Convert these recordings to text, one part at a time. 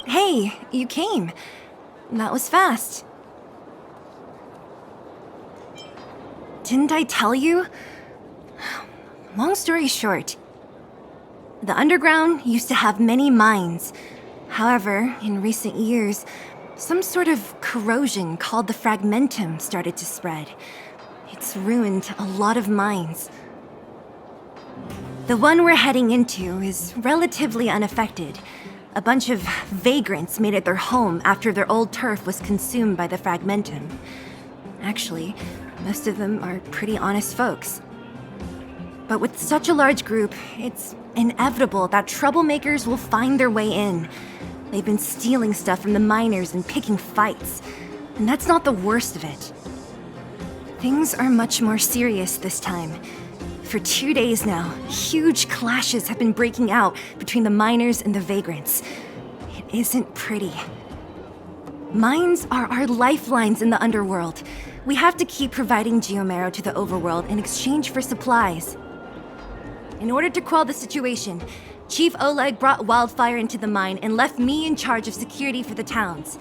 Hey, you came. That was fast. Didn't I tell you? Long story short, the underground used to have many mines. However, in recent years, some sort of corrosion called the fragmentum started to spread. It's ruined a lot of mines. The one we're heading into is relatively unaffected. A bunch of vagrants made it their home after their old turf was consumed by the fragmentum. Actually, most of them are pretty honest folks. But with such a large group, it's inevitable that troublemakers will find their way in. They've been stealing stuff from the miners and picking fights. And that's not the worst of it. Things are much more serious this time. For 2 days now, huge clashes have been breaking out between the miners and the vagrants. It isn't pretty. Mines are our lifelines in the underworld. We have to keep providing geomarrow to the overworld in exchange for supplies. In order to quell the situation, Chief Oleg brought wildfire into the mine and left me in charge of security for the towns.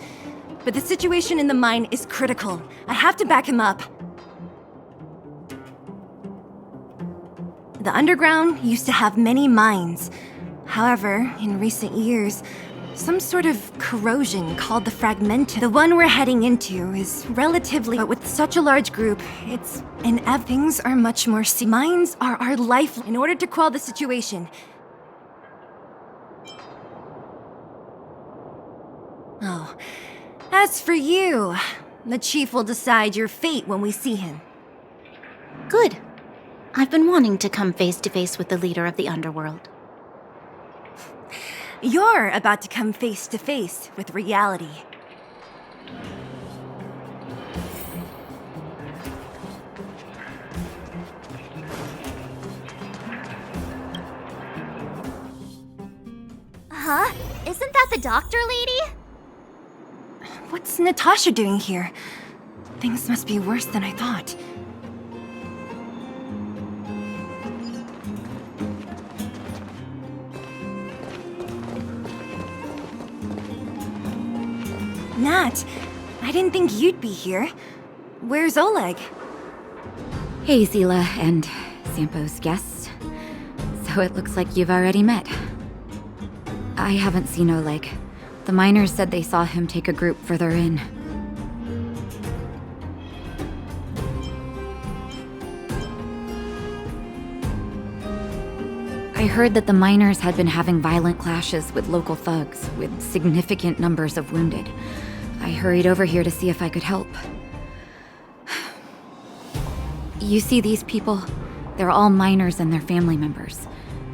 But the situation in the mine is critical. I have to back him up. The underground used to have many mines. However, in recent years, some sort of corrosion called the fragmentum. The one we're heading into is relatively, but with such a large group, it's things are much more mines are our life. In order to quell the situation. Oh, as for you, the chief will decide your fate when we see him. Good. I've been wanting to come face to face with the leader of the underworld. You're about to come face to face with reality. Huh? Isn't that the doctor lady? What's Natasha doing here? Things must be worse than I thought. Nat, I didn't think you'd be here. Where's Oleg? Hey, Zila and Sampo's guests. So it looks like you've already met. I haven't seen Oleg. The miners said they saw him take a group further in. I heard that the miners had been having violent clashes with local thugs, with significant numbers of wounded. I hurried over here to see if I could help. You see these people? They're all miners and their family members.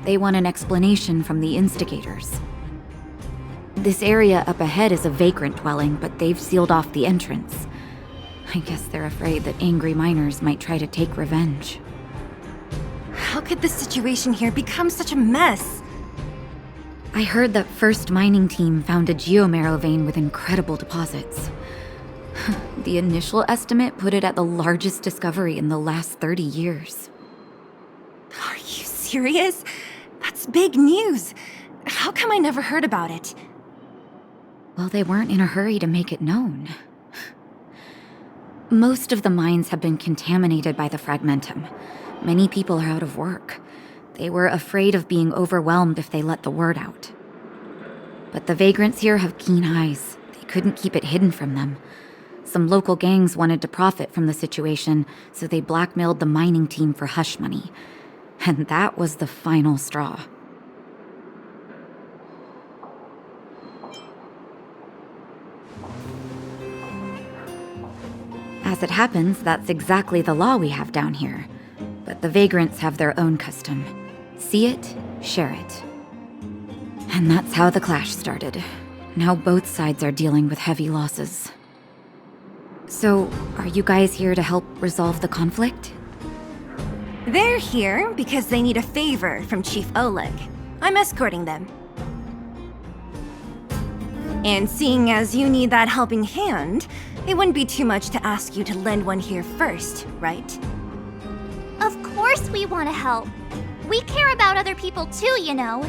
They want an explanation from the instigators. This area up ahead is a vagrant dwelling, but they've sealed off the entrance. I guess they're afraid that angry miners might try to take revenge. How could the situation here become such a mess? I heard that First Mining Team found a geomarrow vein with incredible deposits. The initial estimate put it at the largest discovery in the last 30 years. Are you serious? That's big news. How come I never heard about it? Well, they weren't in a hurry to make it known. Most of the mines have been contaminated by the fragmentum. Many people are out of work. They were afraid of being overwhelmed if they let the word out. But the vagrants here have keen eyes. They couldn't keep it hidden from them. Some local gangs wanted to profit from the situation, so they blackmailed the mining team for hush money. And that was the final straw. As it happens, that's exactly the law we have down here. But the vagrants have their own custom. See it, share it. And that's how the clash started. Now both sides are dealing with heavy losses. So, are you guys here to help resolve the conflict? They're here because they need a favor from Chief Oleg. I'm escorting them. And seeing as you need that helping hand, it wouldn't be too much to ask you to lend one here first, right? Of course we want to help. We care about other people too, you know.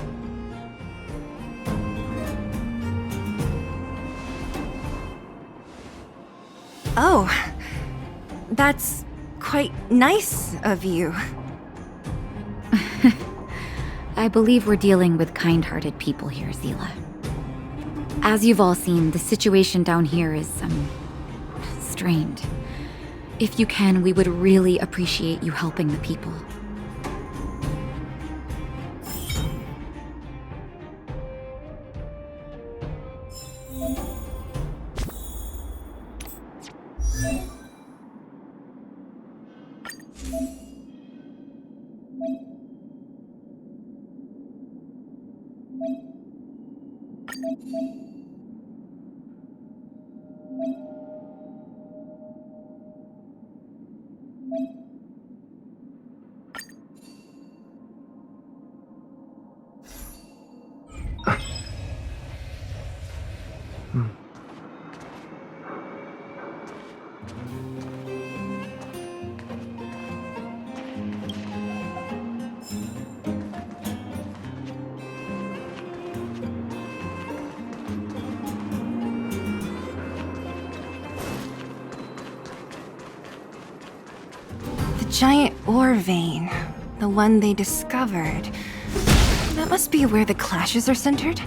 Oh, that's quite nice of you. I believe we're dealing with kind-hearted people here, Zila. As you've all seen, the situation down here is, strained. If you can, we would really appreciate you helping the people. Giant ore vein. The one they discovered. That must be where the clashes are centered.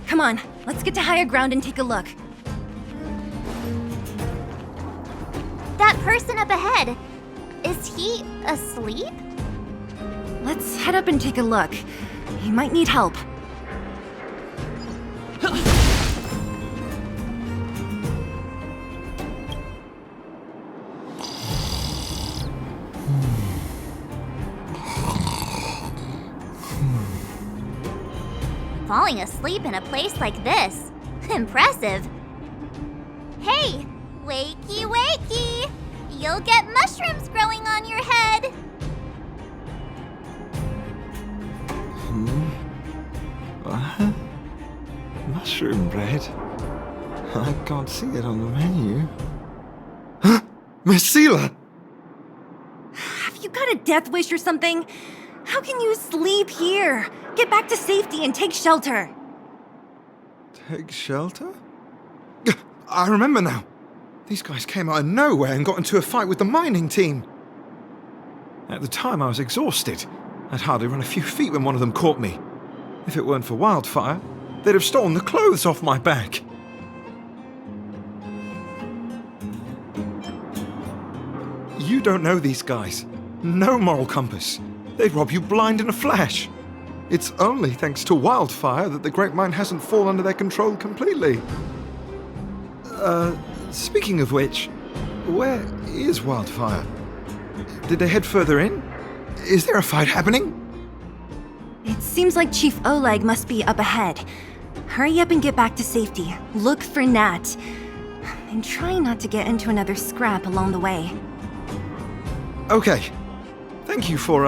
Come on, let's get to higher ground and take a look. That person up ahead, is he asleep? Let's head up and take a look. He might need help. Falling asleep in a place like this. Impressive. Hey, wakey wakey! You'll get mushrooms growing on your head. What? Mushroom bread? I can't see it on the menu. Huh? Miss Zila! Have you got a death wish or something? How can you sleep here? Get back to safety and take shelter. Take shelter? I remember now. These guys came out of nowhere and got into a fight with the mining team. At the time, I was exhausted. I'd hardly run a few feet when one of them caught me. If it weren't for Wildfire, they'd have stolen the clothes off my back. You don't know these guys. No moral compass. They'd rob you blind in a flash. It's only thanks to Wildfire that the Great Mine hasn't fallen under their control completely. Speaking of which, where is Wildfire? Did they head further in? Is there a fight happening? It seems like Chief Oleg must be up ahead. Hurry up and get back to safety. Look for Nat. And try not to get into another scrap along the way. Okay. Thank you for,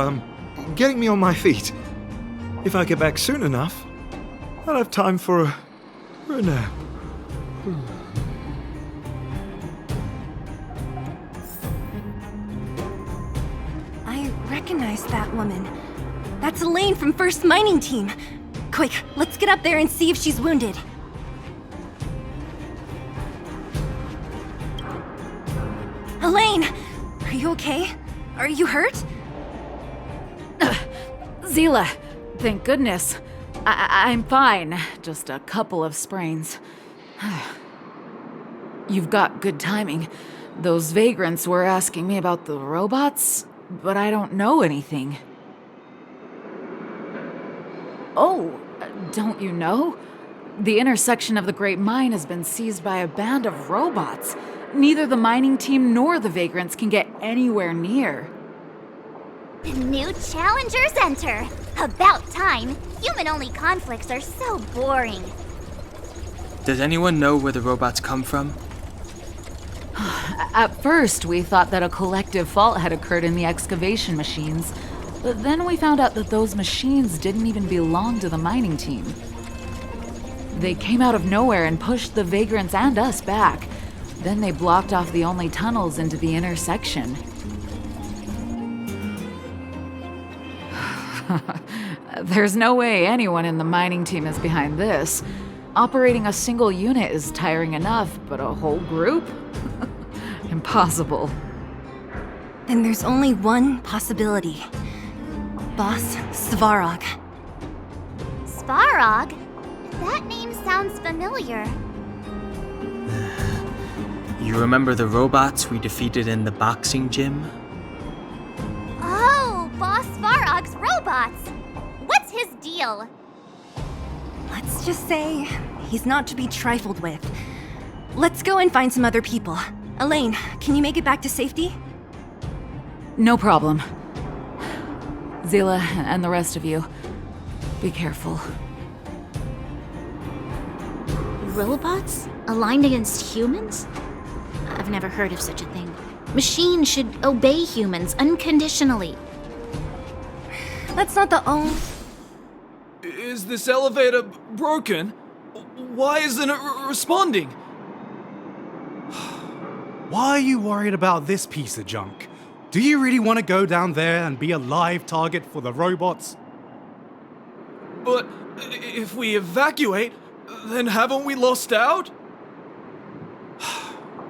getting me on my feet. If I get back soon enough, I'll have time for a nap. I recognize that woman. That's Elaine from First Mining Team. Quick, let's get up there and see if she's wounded. Elaine! Are you okay? Are you hurt? Zila, thank goodness. I'm fine. Just a couple of sprains. You've got good timing. Those vagrants were asking me about the robots, but I don't know anything. Oh, don't you know? The intersection of the Great Mine has been seized by a band of robots. Neither the mining team nor the vagrants can get anywhere near. New challengers enter. About time. Human-only conflicts are so boring. Does anyone know where the robots come from? At first, we thought that a collective fault had occurred in the excavation machines, but then we found out that those machines didn't even belong to the mining team. They came out of nowhere and pushed the vagrants and us back. Then they blocked off the only tunnels into the intersection. There's no way anyone in the mining team is behind this. Operating a single unit is tiring enough, but a whole group? Impossible. Then there's only one possibility. Boss Svarog. Svarog? That name sounds familiar. You remember the robots we defeated in the boxing gym? Oh, Boss Svarog's robots! What's his deal? Let's just say he's not to be trifled with. Let's go and find some other people. Elaine, can you make it back to safety? No problem. Zila and the rest of you, be careful. Robots? Aligned against humans? I've never heard of such a thing. Machines should obey humans unconditionally. That's not the only... Is this elevator broken? Why isn't it responding? Why are you worried about this piece of junk? Do you really want to go down there and be a live target for the robots? But if we evacuate, then haven't we lost out?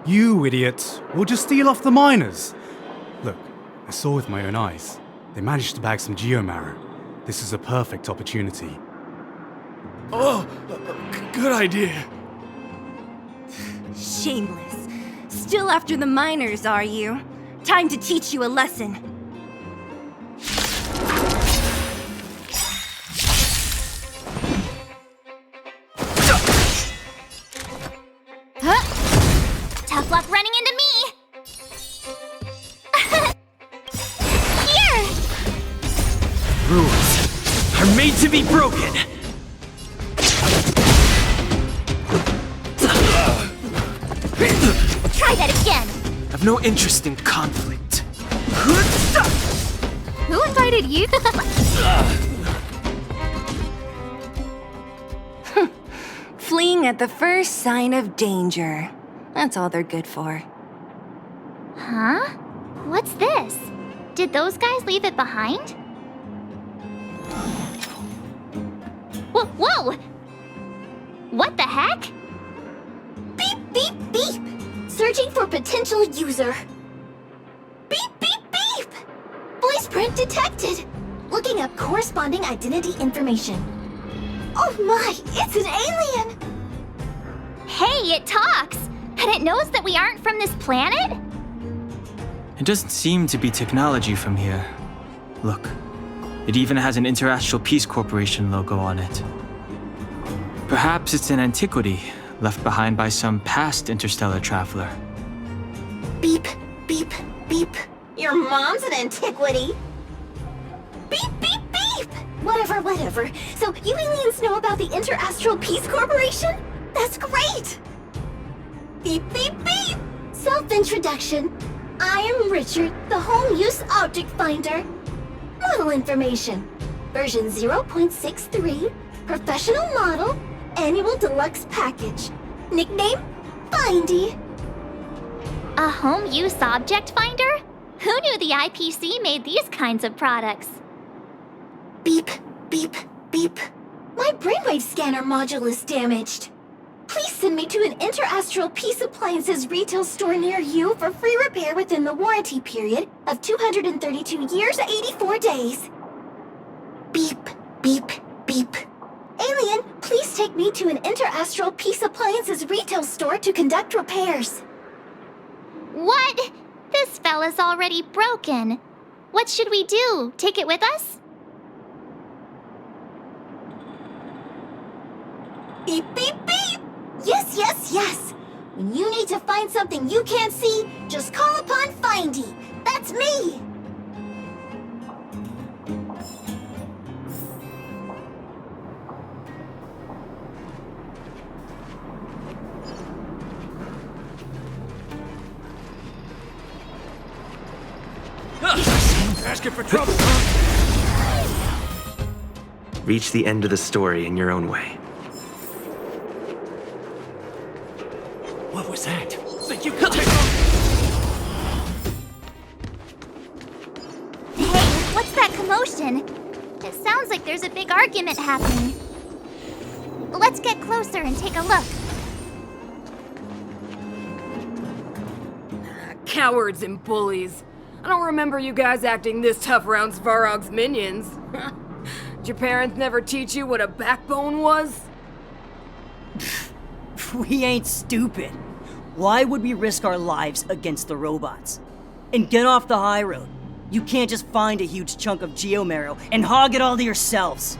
You idiots. We'll just steal off the miners. Look, I saw with my own eyes. They managed to bag some geomarrow. This is a perfect opportunity. Oh, good idea. Shameless. Still after the miners, are you? Time to teach you a lesson. Tough luck running into me! Here! Rules are made to be broken. Try that again! I've no interest in conflict. Who invited you? Fleeing at the first sign of danger. That's all they're good for. Huh? What's this? Did those guys leave it behind? Whoa! What the heck? Beep, beep, beep! Searching for potential user. Beep, beep, beep! Voice print detected. Looking up corresponding identity information. Oh my, it's an alien! Hey, it talks! And it knows that we aren't from this planet? It doesn't seem to be technology from here. Look, it even has an Interastral Peace Corporation logo on it. Perhaps it's an antiquity left behind by some past interstellar traveler. Beep, beep, beep. Your mom's an antiquity. Beep, beep, beep! Whatever. So you aliens know about the Interastral Peace Corporation? That's great! Beep, beep, beep! Self-introduction. I am Richard, the Home Use Object Finder. Model information. Version 0.63, professional model, annual deluxe package. Nickname? Findy. A home use object finder? Who knew the IPC made these kinds of products? Beep, beep, beep. My brainwave scanner module is damaged. Please send me to an Interastral Peace Appliances retail store near you for free repair within the warranty period of 232 years, 84 days. Beep, beep, beep. Alien, please take me to an Interastral Peace Appliances retail store to conduct repairs. What? This fella's already broken. What should we do? Take it with us? Beep, beep, beep! Yes! When you need to find something you can't see, just call upon Findy. That's me! Asking for trouble, huh? Reach the end of the story in your own way. What was that? Think you could take off? Hey, what's that commotion? It sounds like there's a big argument happening. Let's get closer and take a look. Cowards and bullies. I don't remember you guys acting this tough around Svarog's minions. Did your parents never teach you what a backbone was? We ain't stupid. Why would we risk our lives against the robots? And get off the high road. You can't just find a huge chunk of geomarrow and hog it all to yourselves.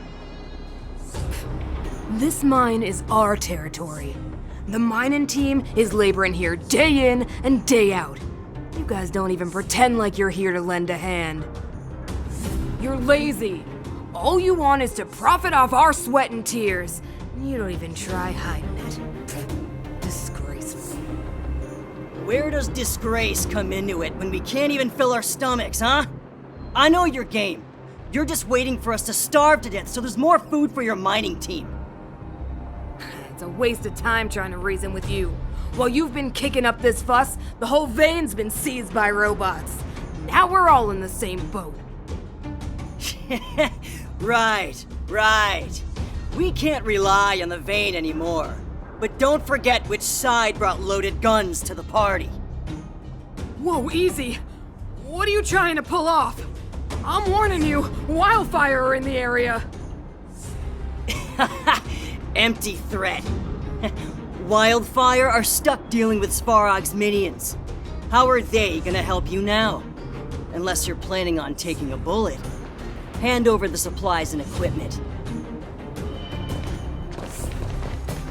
This mine is our territory. The mining team is laboring here day in and day out. You guys don't even pretend like you're here to lend a hand. You're lazy. All you want is to profit off our sweat and tears. You don't even try hiding it. Disgraceful. Where does disgrace come into it when we can't even fill our stomachs, huh? I know your game. You're just waiting for us to starve to death so there's more food for your mining team. It's a waste of time trying to reason with you. While you've been kicking up this fuss, the whole vein's been seized by robots. Now we're all in the same boat. Right. We can't rely on the vein anymore. But don't forget which side brought loaded guns to the party. Whoa, easy. What are you trying to pull off? I'm warning you, wildfire are in the area. Empty threat. Wildfire are stuck dealing with Svarog's minions. How are they gonna help you now? Unless you're planning on taking a bullet. Hand over the supplies and equipment.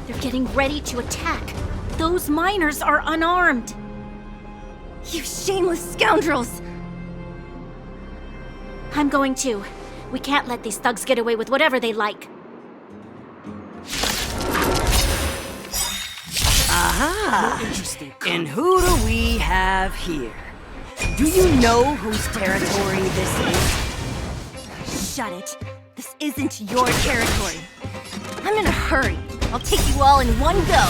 They're getting ready to attack. Those miners are unarmed. You shameless scoundrels! I'm going too. We can't let these thugs get away with whatever they like. Aha! Interesting. And who do we have here? Do you know whose territory this is? Shut it. This isn't your territory. I'm in a hurry. I'll take you all in one go.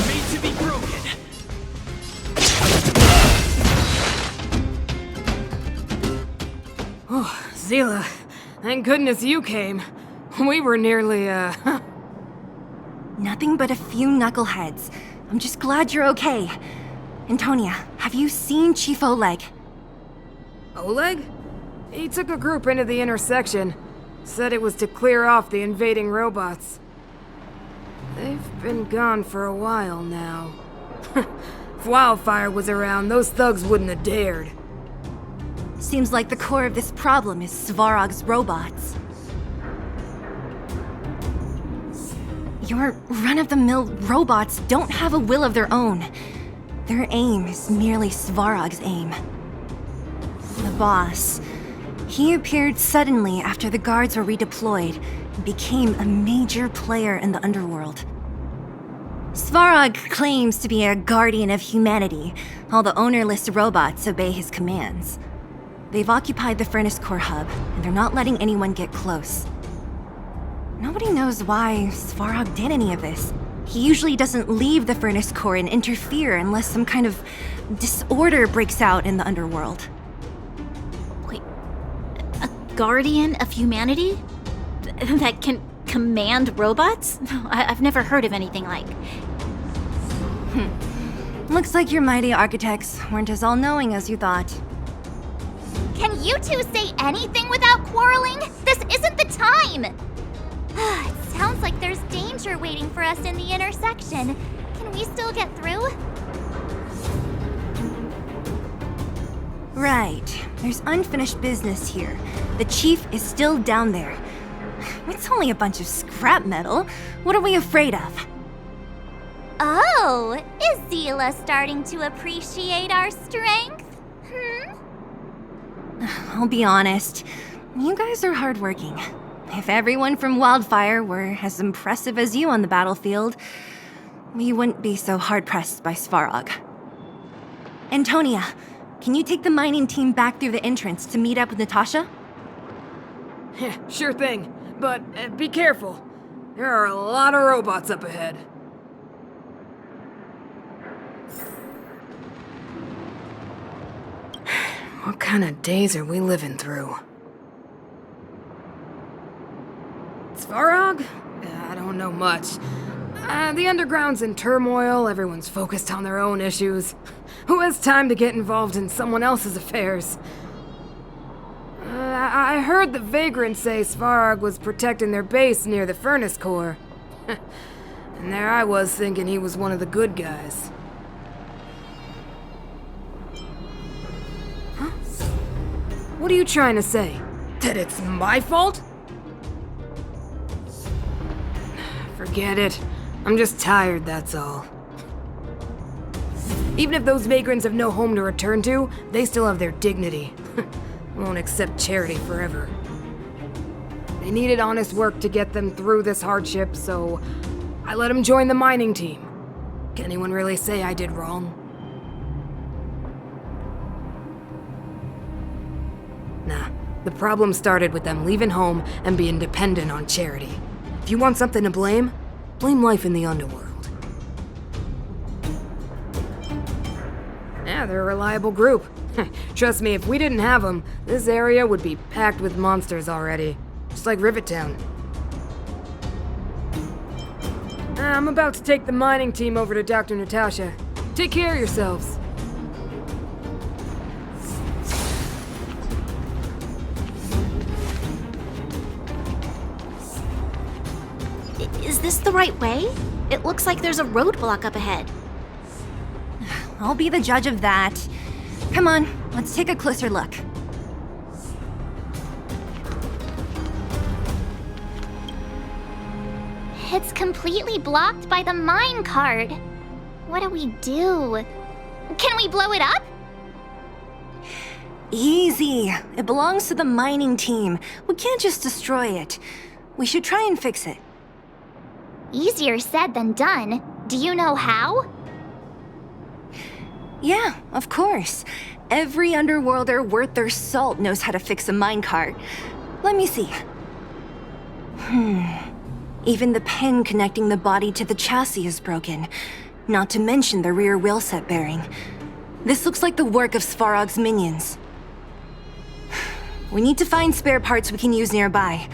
Made to be broken. Oh, Zila, thank goodness you came. We were nearly, Nothing but a few knuckleheads. I'm just glad you're okay. Antonia, have you seen Chief Oleg? Oleg? He took a group into the intersection. Said it was to clear off the invading robots. They've been gone for a while now. If Wildfire was around, those thugs wouldn't have dared. Seems like the core of this problem is Svarog's robots. Your run-of-the-mill robots don't have a will of their own. Their aim is merely Svarog's aim. The boss, he appeared suddenly after the guards were redeployed and became a major player in the underworld. Svarog claims to be a guardian of humanity, while the ownerless robots obey his commands. They've occupied the Furnace Core hub, and they're not letting anyone get close. Nobody knows why Svarog did any of this. He usually doesn't leave the Furnace Core and interfere unless some kind of disorder breaks out in the underworld. Wait, a guardian of humanity? That can command robots? I've never heard of anything like. Looks like your mighty architects weren't as all-knowing as you thought. Can you two say anything without quarreling? This isn't the time! It sounds like there's danger waiting for us in the intersection. Can we still get through? Right. There's unfinished business here. The chief is still down there. It's only a bunch of scrap metal. What are we afraid of? Oh, is Zila starting to appreciate our strength? I'll be honest. You guys are hardworking. If everyone from Wildfire were as impressive as you on the battlefield, we wouldn't be so hard-pressed by Svarog. Antonia, can you take the mining team back through the entrance to meet up with Natasha? Yeah, sure thing. But be careful. There are a lot of robots up ahead. What kind of days are we living through? Svarog? I don't know much. The underground's in turmoil, everyone's focused on their own issues. Who has time to get involved in someone else's affairs? I heard the vagrants say Svarog was protecting their base near the furnace core. And there I was thinking he was one of the good guys. Huh? What are you trying to say? That it's my fault? Forget it. I'm just tired, that's all. Even if those vagrants have no home to return to, they still have their dignity. Won't accept charity forever. They needed honest work to get them through this hardship, so I let them join the mining team. Can anyone really say I did wrong? Nah, the problem started with them leaving home and being dependent on charity. If you want something to blame life in the underworld. Yeah, they're a reliable group. Trust me, if we didn't have them, this area would be packed with monsters already. Just like Rivet Town. I'm about to take the mining team over to Dr. Natasha. Take care of yourselves. Is this the right way? It looks like there's a roadblock up ahead. I'll be the judge of that. Come on, let's take a closer look. It's completely blocked by the mine cart. What do we do? Can we blow it up? Easy. It belongs to the mining team. We can't just destroy it. We should try and fix it. Easier said than done. Do you know how? Yeah, of course. Every underworlder worth their salt knows how to fix a minecart. Let me see. Even the pin connecting the body to the chassis is broken. Not to mention the rear wheel set bearing. This looks like the work of Svarog's minions. We need to find spare parts we can use nearby.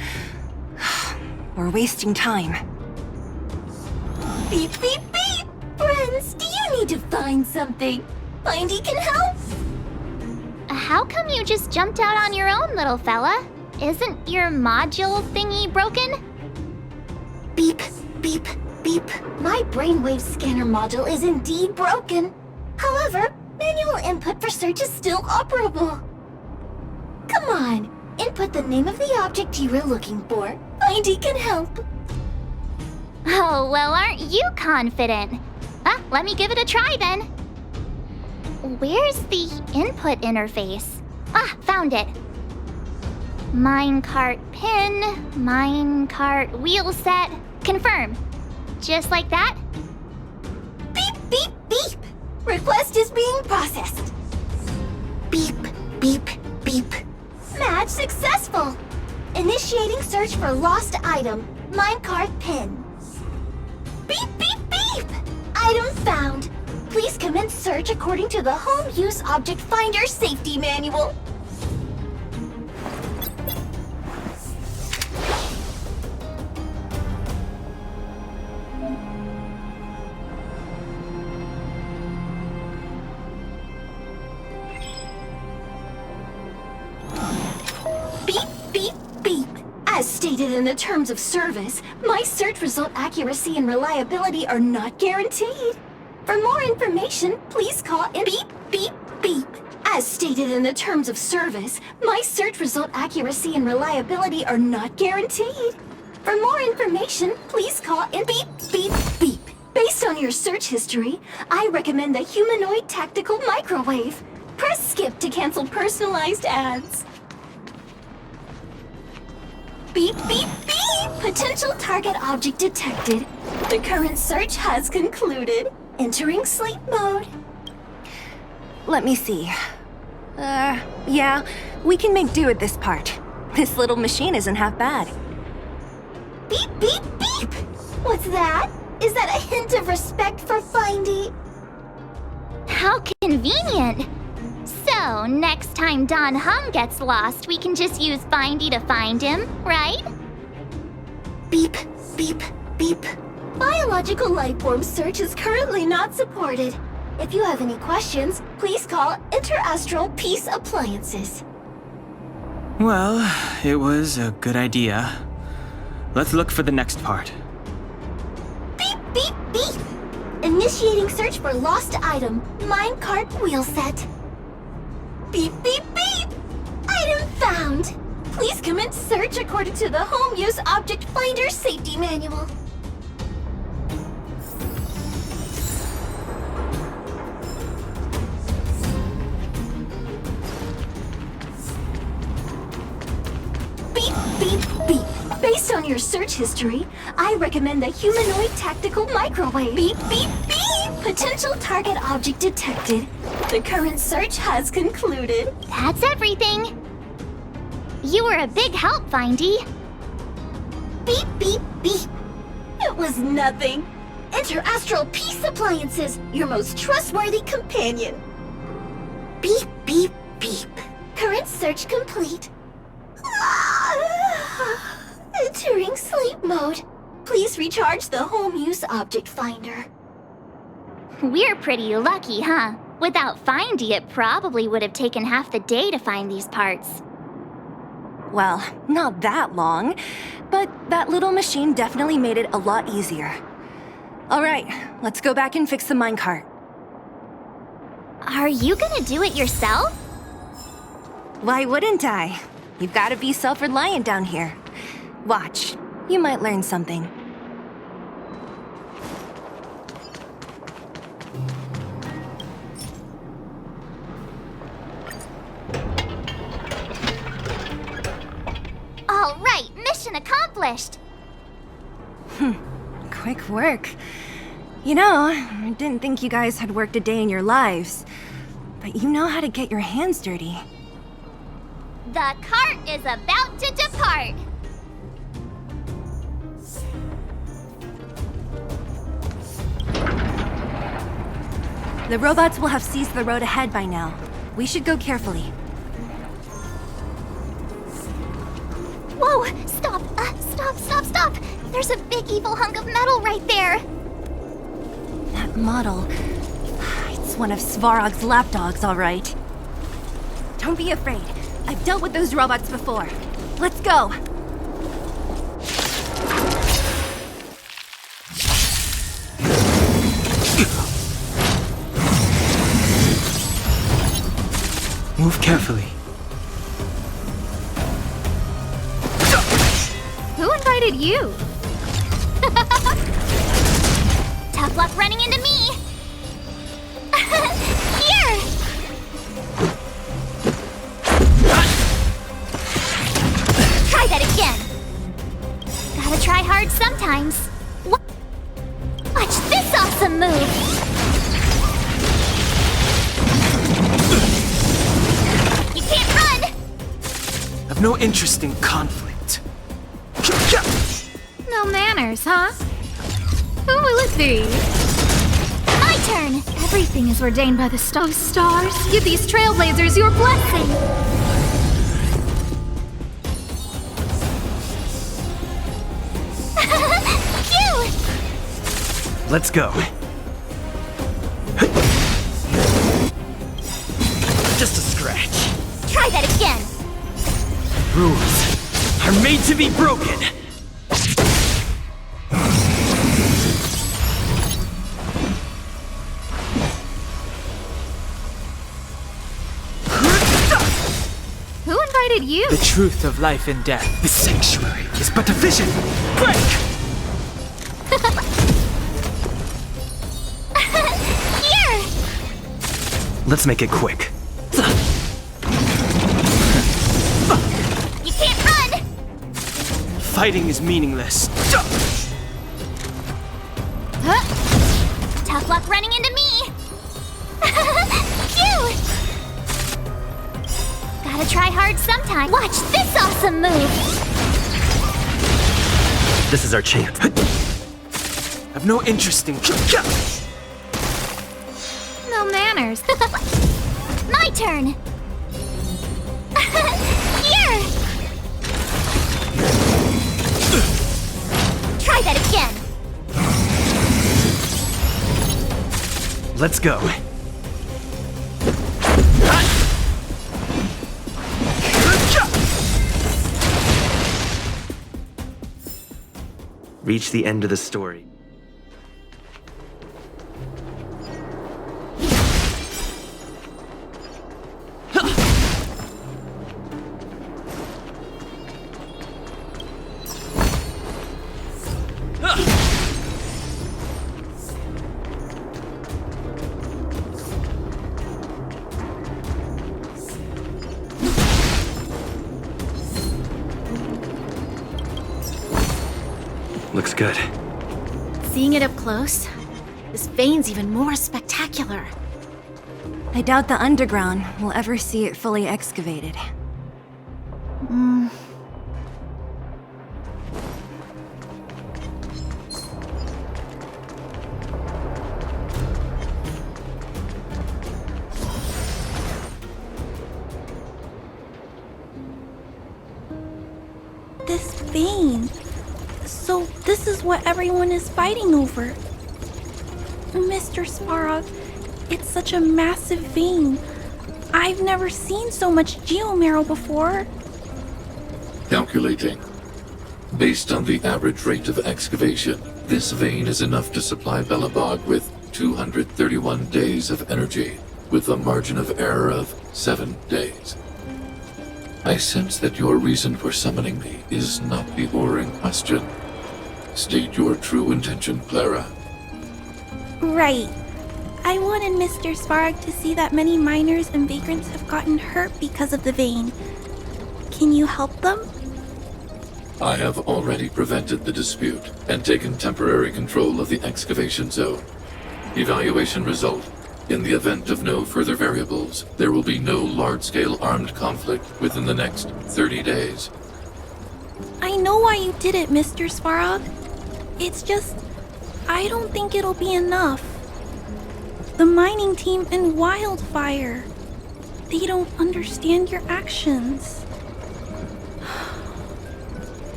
We're wasting time. Beep, beep, beep! Friends, do you need to find something? Findy can help? How come you just jumped out on your own, little fella? Isn't your module thingy broken? Beep, beep, beep. My brainwave scanner module is indeed broken. However, manual input for search is still operable. Come on, input the name of the object you were looking for. Findy can help. Oh, well, aren't you confident? Let me give it a try then. Where's the input interface? Found it. Minecart pin, minecart wheel set, confirm. Just like that? Beep, beep, beep. Request is being processed. Beep, beep, beep. Match successful. Initiating search for lost item, minecart pin. Beep, beep, beep. Item found. Please commence search according to the Home Use Object Finder Safety Manual. Beep, beep, beep. As stated in the terms of service, my search result accuracy and reliability are not guaranteed. For more information, please call in beep, beep, beep. As stated in the terms of service, my search result accuracy and reliability are not guaranteed. For more information, please call in beep, beep, beep. Based on your search history, I recommend the humanoid tactical microwave. Press skip to cancel personalized ads. Beep, beep, beep! Potential target object detected. The current search has concluded. Entering sleep mode. Let me see. Yeah, we can make do with this part. This little machine isn't half bad. Beep, beep, beep! What's that? Is that a hint of respect for Findy? How convenient! So, next time Don Hum gets lost, we can just use Findy to find him, right? Beep, beep, beep. Biological life form search is currently not supported. If you have any questions, please call Interastral Peace Appliances. Well, it was a good idea. Let's look for the next part. Beep, beep, beep! Initiating search for lost item, minecart wheel set. Beep, beep, beep! Item found! Please commence search according to the Home Use Object Finder Safety Manual. Beep, beep, beep. Based on your search history, I recommend the humanoid tactical microwave. Beep, beep, beep! Potential target object detected. The current search has concluded. That's everything. You were a big help, Findy. Beep, beep, beep. It was nothing. Interastral Peace Appliances, your most trustworthy companion. Beep, beep, beep. Current search complete. Entering sleep mode. Please recharge the Home Use Object Finder. We're pretty lucky, huh? Without Findy, it probably would have taken half the day to find these parts. Well, not that long, but that little machine definitely made it a lot easier. All right, let's go back and fix the minecart. Are you gonna do it yourself? Why wouldn't I? You've got to be self-reliant down here. Watch, you might learn something. All right, mission accomplished. Quick work. You know, I didn't think you guys had worked a day in your lives, but you know how to get your hands dirty. The cart is about to depart. The robots will have seized the road ahead by now. We should go carefully. Whoa! Stop! Stop! There's a big evil hunk of metal right there! That model... It's one of Svarog's lapdogs, all right. Don't be afraid. I've dealt with those robots before. Let's go! Move carefully. Who invited you? Tough luck running into me! Here! Try that again! Gotta try hard sometimes. Watch this awesome move! You can't run! I've no interest in conflict. No manners, huh? Who will it be? My turn! Everything is ordained by the stars. Give these trailblazers your blessing! Phew! Let's go. Just a scratch. Try that again! Rules are made to be broken. Who invited you? The truth of life and death. This sanctuary is but a vision. Break! Here! Let's make it quick. You can't run! Fighting is meaningless. Huh? Tough luck running into me! Phew! Gotta try hard sometime. Watch this awesome move! This is our chance. I've no interest in... No manners. My turn! Here! Try that again! Let's go. Reach the end of the story. Looks good. Seeing it up close, this vein's even more spectacular. I doubt the underground will ever see it fully excavated. This vein. So this is what everyone is fighting over. Mr. Svarog, it's such a massive vein. I've never seen so much geomarrow before. Calculating. Based on the average rate of excavation, this vein is enough to supply Belobog with 231 days of energy, with a margin of error of 7 days. I sense that your reason for summoning me is not the ore in question. State your true intention, Clara. Right. I wanted Mr. Svarog to see that many miners and vagrants have gotten hurt because of the vein. Can you help them? I have already prevented the dispute and taken temporary control of the excavation zone. Evaluation result. In the event of no further variables, there will be no large-scale armed conflict within the next 30 days. I know why you did it, Mr. Svarog. It's just, I don't think it'll be enough. The mining team and Wildfire, they don't understand your actions.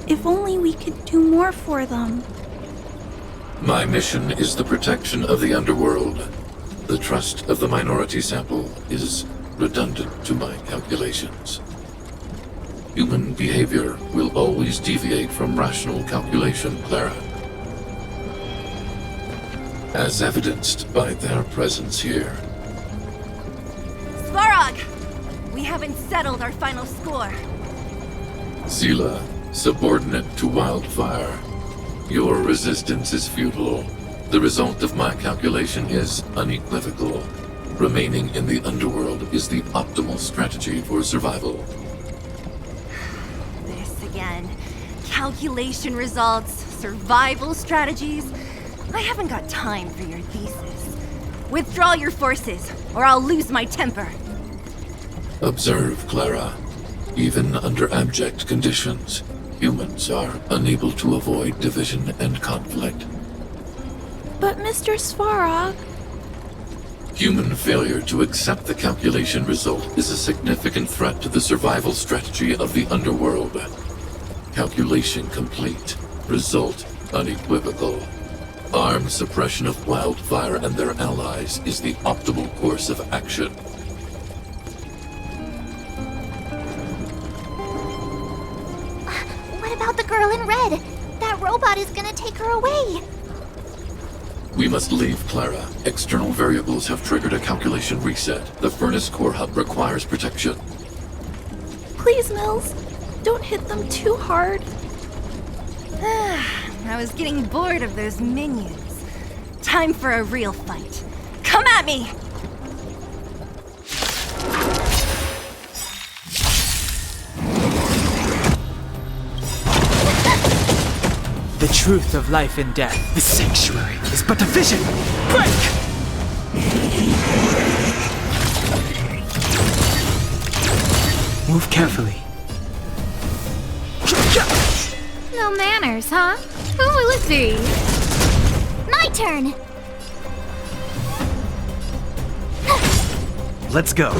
If only we could do more for them. My mission is the protection of the underworld. The trust of the minority sample is redundant to my calculations. Human behavior will always deviate from rational calculation, Clara. As evidenced by their presence here. Svarog! We haven't settled our final score. Zila, subordinate to Wildfire. Your resistance is futile. The result of my calculation is unequivocal. Remaining in the underworld is the optimal strategy for survival. This again. Calculation results, survival strategies. I haven't got time for your thesis. Withdraw your forces, or I'll lose my temper. Observe, Clara. Even under abject conditions, humans are unable to avoid division and conflict. But Mr. Svarog... Human failure to accept the calculation result is a significant threat to the survival strategy of the underworld. Calculation complete. Result unequivocal. Armed suppression of Wildfire and their allies is the optimal course of action. What about the girl in red? That robot is gonna take her away. We must leave, Clara. External variables have triggered a calculation reset. The furnace core hub requires protection. Please, Mills, don't hit them too hard. I was getting bored of those minions. Time for a real fight. Come at me! The truth of life and death. This sanctuary is but a vision. Break! Move carefully. No manners, huh? Who will it be? My turn! Let's go.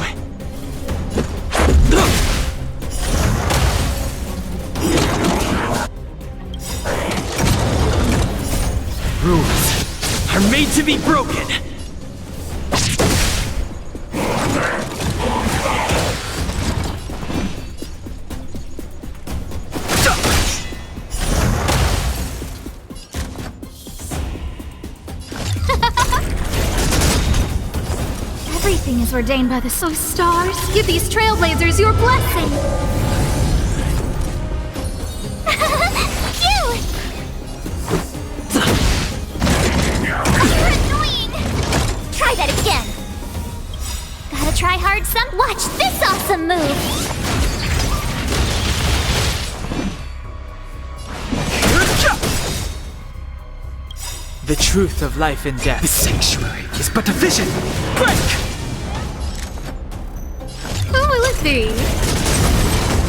Rules are made to be broken. Everything is ordained by the stars. Give these trailblazers your blessing. Phew! You're annoying! Try that again. Gotta try hard some. Watch this awesome move. The truth of life and death. The sanctuary is but a vision. Break! Who will it be?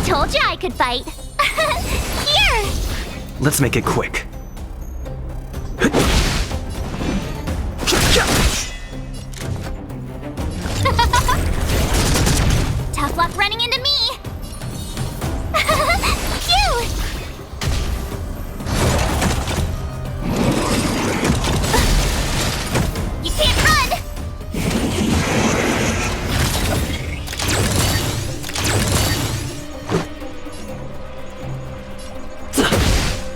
Told you I could fight. Here! Let's make it quick. Tough luck running into me. Phew! You can't run!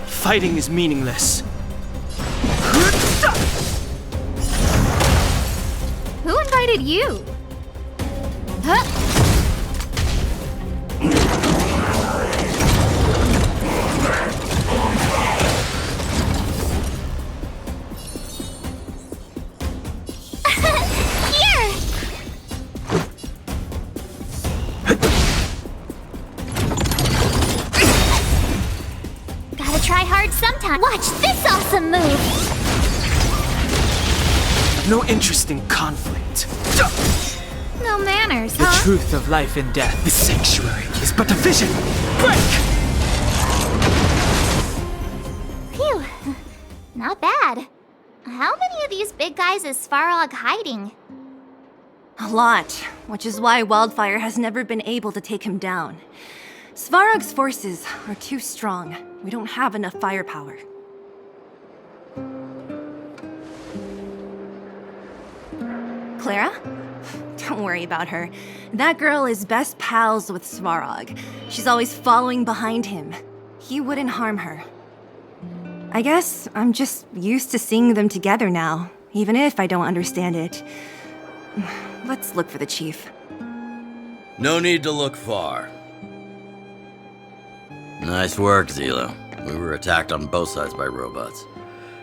Fighting is meaningless. Who invited you? Huh? Here! Gotta try hard sometime. Watch this awesome move! No interest in conflict. No manners, The huh? truth of life and death. The sanctuary is but a vision. Break! Phew. Not bad. How many of these big guys is Svarog hiding? A lot, which is why Wildfire has never been able to take him down. Svarog's forces are too strong. We don't have enough firepower. Clara? Don't worry about her. That girl is best pals with Svarog. She's always following behind him. He wouldn't harm her. I guess I'm just used to seeing them together now, even if I don't understand it. Let's look for the chief. No need to look far. Nice work, Zila. We were attacked on both sides by robots.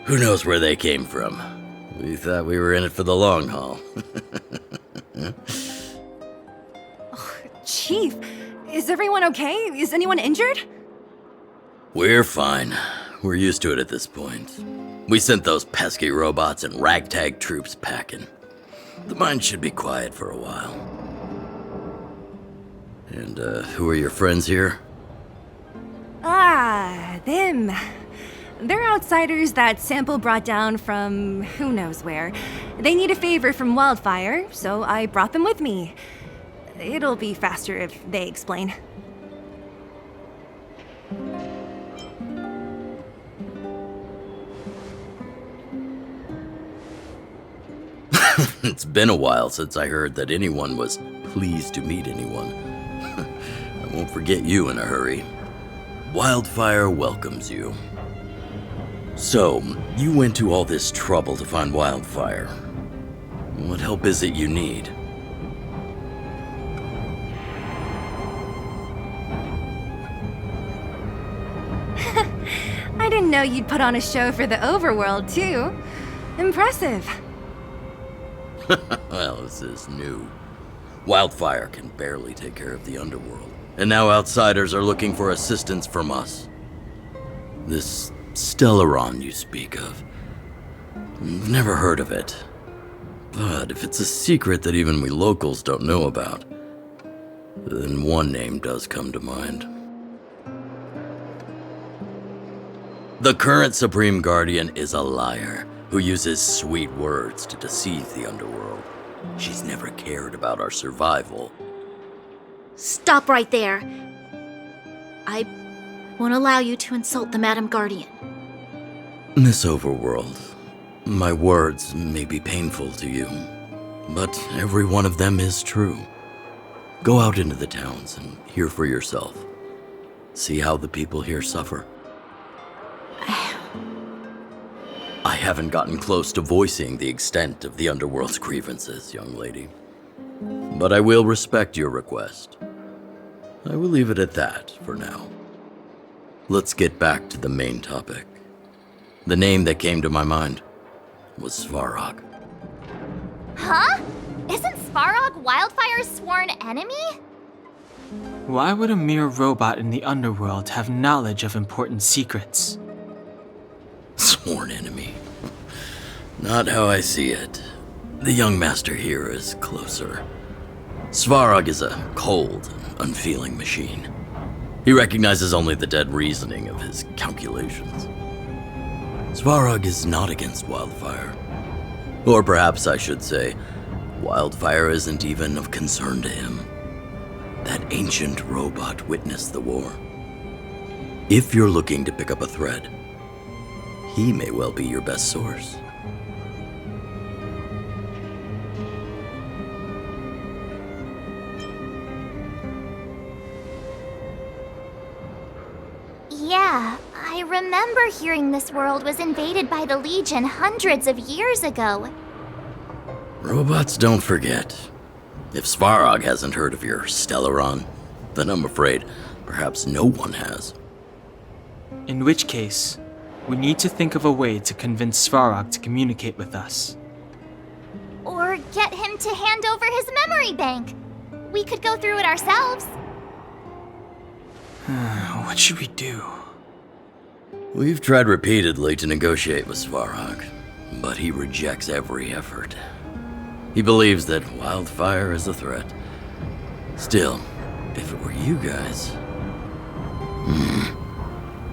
Who knows where they came from? We thought we were in it for the long haul. Chief, is everyone okay? Is anyone injured? We're fine. We're used to it at this point. We sent those pesky robots and ragtag troops packing. The mine should be quiet for a while. And, who are your friends here? Ah, them. They're outsiders that Sample brought down from who knows where. They need a favor from Wildfire, so I brought them with me. It'll be faster if they explain. It's been a while since I heard that anyone was pleased to meet anyone. I won't forget you in a hurry. Wildfire welcomes you. So, you went to all this trouble to find Wildfire. What help is it you need? I didn't know you'd put on a show for the overworld, too. Impressive. Well, this is new. Wildfire can barely take care of the underworld. And now outsiders are looking for assistance from us. This Stellaron you speak of. I've never heard of it. But if it's a secret that even we locals don't know about, then one name does come to mind. The current Supreme Guardian is a liar who uses sweet words to deceive the underworld. She's never cared about our survival. Stop right there. I won't allow you to insult the Madam Guardian. Miss Overworld, my words may be painful to you, but every one of them is true. Go out into the towns and hear for yourself. See how the people here suffer. I haven't gotten close to voicing the extent of the underworld's grievances, young lady. but I will respect your request. I will leave it at that for now. Let's get back to the main topic. The name that came to my mind was Svarog. Huh? Isn't Svarog Wildfire's sworn enemy? Why would a mere robot in the underworld have knowledge of important secrets? Sworn enemy. Not how I see it. The young master here is closer. Svarog is a cold and unfeeling machine. He recognizes only the dead reasoning of his calculations. Svarog is not against Wildfire. Or perhaps I should say, Wildfire isn't even of concern to him. That ancient robot witnessed the war. If you're looking to pick up a thread, he may well be your best source. Yeah, I remember hearing this world was invaded by the Legion hundreds of years ago. Robots don't forget. If Svarog hasn't heard of your Stellaron, then I'm afraid perhaps no one has. In which case, we need to think of a way to convince Svarog to communicate with us. Or get him to hand over his memory bank. We could go through it ourselves. What should we do? We've tried repeatedly to negotiate with Svarog, but he rejects every effort. He believes that Wildfire is a threat. Still, if it were you guys...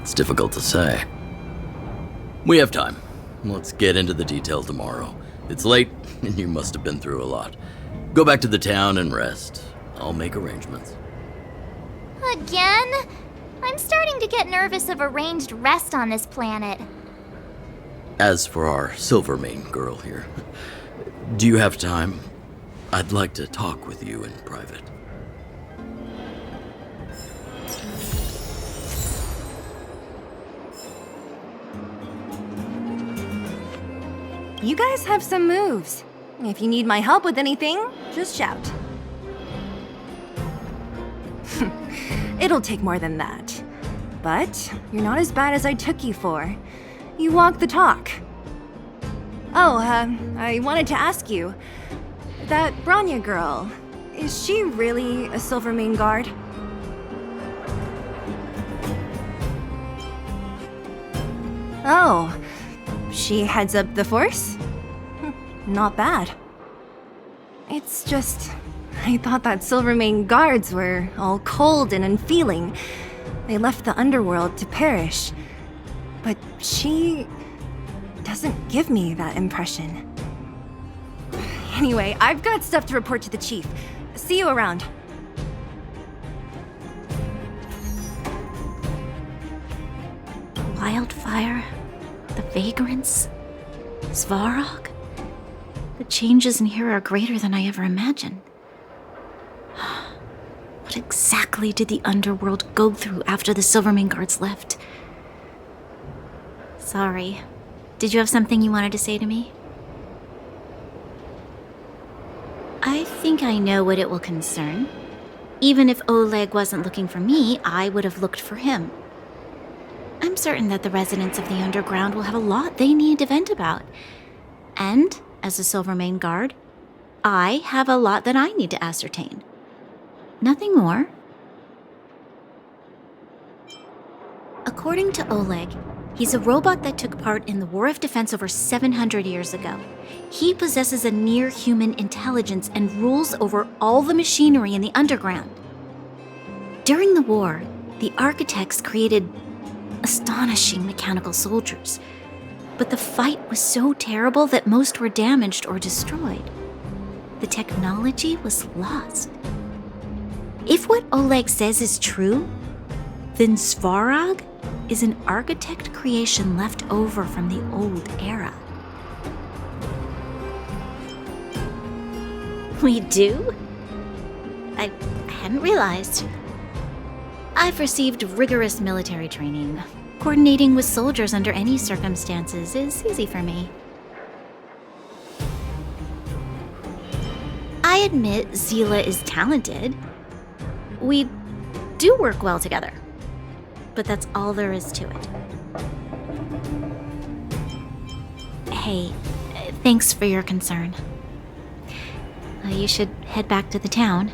it's difficult to say. We have time. Let's get into the detail tomorrow. It's late, and you must have been through a lot. Go back to the town and rest. I'll make arrangements. Again? I'm starting to get nervous of arranged rest on this planet. As for our Silvermane girl here, do you have time? I'd like to talk with you in private. You guys have some moves. If you need my help with anything, just shout. It'll take more than that. But you're not as bad as I took you for. You walk the talk. Oh, I wanted to ask you. That Bronya girl, is she really a Silvermane guard? Oh, she heads up the force? Not bad. It's just, I thought that Silvermane guards were all cold and unfeeling. They left the underworld to perish. But she doesn't give me that impression. Anyway, I've got stuff to report to the chief. See you around. Wildfire, the vagrants, Svarog. The changes in here are greater than I ever imagined. What exactly did the underworld go through after the Silvermane guards left? Sorry. Did you have something you wanted to say to me? I think I know what it will concern. Even if Oleg wasn't looking for me, I would have looked for him. I'm certain that the residents of the underground will have a lot they need to vent about. And, as a Silvermane guard, I have a lot that I need to ascertain. Nothing more. According to Oleg, he's a robot that took part in the War of Defense over 700 years ago. He possesses a near-human intelligence and rules over all the machinery in the underground. During the war, the architects created astonishing mechanical soldiers, but the fight was so terrible that most were damaged or destroyed. The technology was lost. If what Oleg says is true, then Svarog is an architect creation left over from the old era. We do? I hadn't realized. I've received rigorous military training. Coordinating with soldiers under any circumstances is easy for me. I admit Zila is talented. We do work well together. But that's all there is to it. Hey, thanks for your concern. You should head back to the town.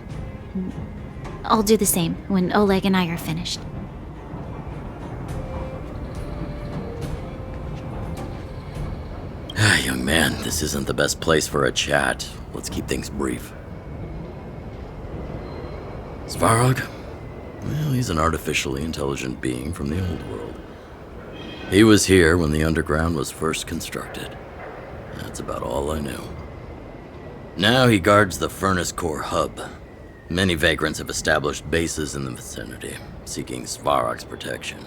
I'll do the same when Oleg and I are finished. Young man, this isn't the best place for a chat. Let's keep things brief. Svarog? Well, he's an artificially intelligent being from the old world. He was here when the underground was first constructed. That's about all I know. Now he guards the Furnace Core hub. Many vagrants have established bases in the vicinity, seeking Svarog's protection.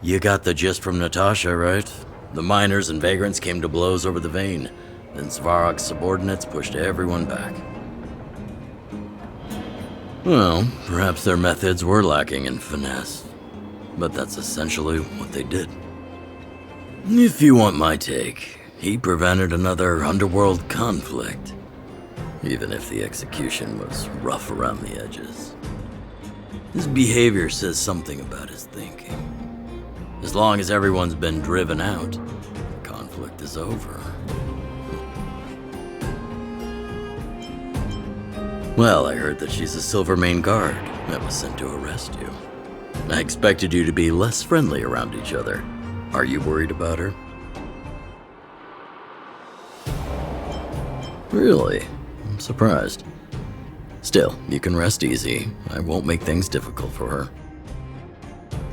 You got the gist from Natasha, right? The miners and vagrants came to blows over the vein. Then Svarog's subordinates pushed everyone back. Well, perhaps their methods were lacking in finesse. But that's essentially what they did. If you want my take, he prevented another underworld conflict. Even if the execution was rough around the edges. His behavior says something about his thinking. As long as everyone's been driven out, the conflict is over. Well, I heard that she's a Silvermane guard that was sent to arrest you. I expected you to be less friendly around each other. Are you worried about her? Really? I'm surprised. Still, you can rest easy. I won't make things difficult for her.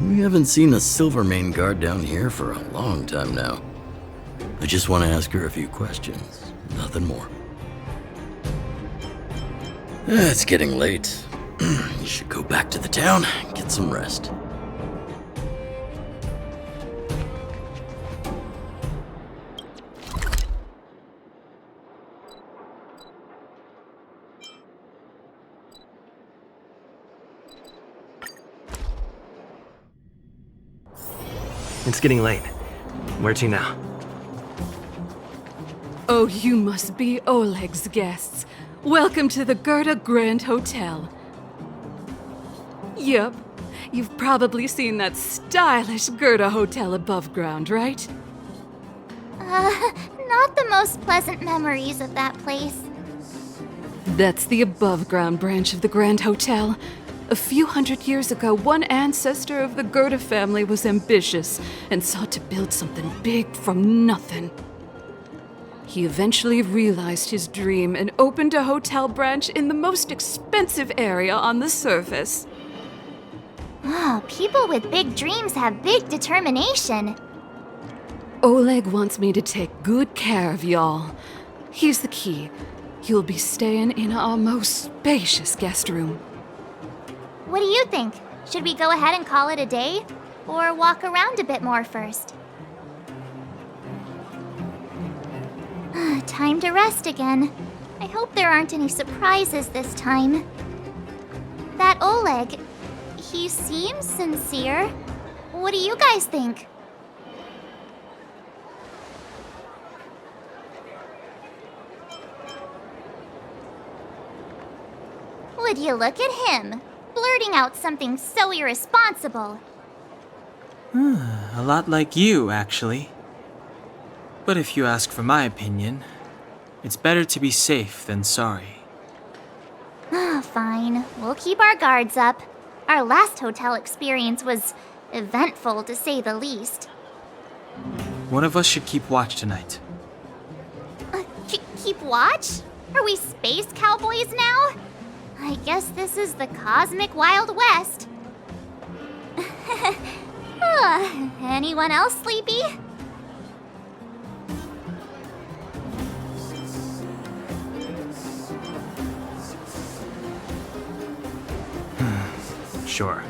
We haven't seen a Silvermane guard down here for a long time now. I just want to ask her a few questions. Nothing more. It's getting late. You should go back to the town and get some rest. It's getting late. Where to now? Oh, you must be Oleg's guests. Welcome to the Gerda Grand Hotel. Yup, you've probably seen that stylish Gerda Hotel above ground, right? Not the most pleasant memories of that place. That's the above ground branch of the Grand Hotel. A few hundred years ago, one ancestor of the Gerda family was ambitious and sought to build something big from nothing. He eventually realized his dream and opened a hotel branch in the most expensive area on the surface. Oh, people with big dreams have big determination. Oleg wants me to take good care of y'all. Here's the key. You'll be staying in our most spacious guest room. What do you think? Should we go ahead and call it a day? Or walk around a bit more first? Time to rest again. I hope there aren't any surprises this time. That Oleg, he seems sincere. What do you guys think? Would you look at him? Blurting out something so irresponsible. A lot like you, actually. But if you ask for my opinion, it's better to be safe than sorry. Fine. We'll keep our guards up. Our last hotel experience was eventful, to say the least. One of us should keep watch tonight. Keep watch? Are we space cowboys now? I guess this is the cosmic Wild West. Anyone else sleepy? Sure.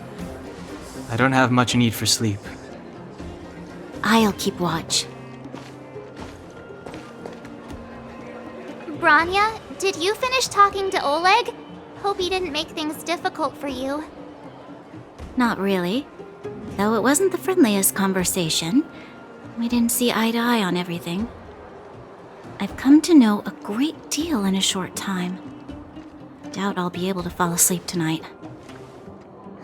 I don't have much need for sleep. I'll keep watch. Branya, did you finish talking to Oleg? Hope he didn't make things difficult for you. Not really. Though it wasn't the friendliest conversation. We didn't see eye to eye on everything. I've come to know a great deal in a short time. Doubt I'll be able to fall asleep tonight.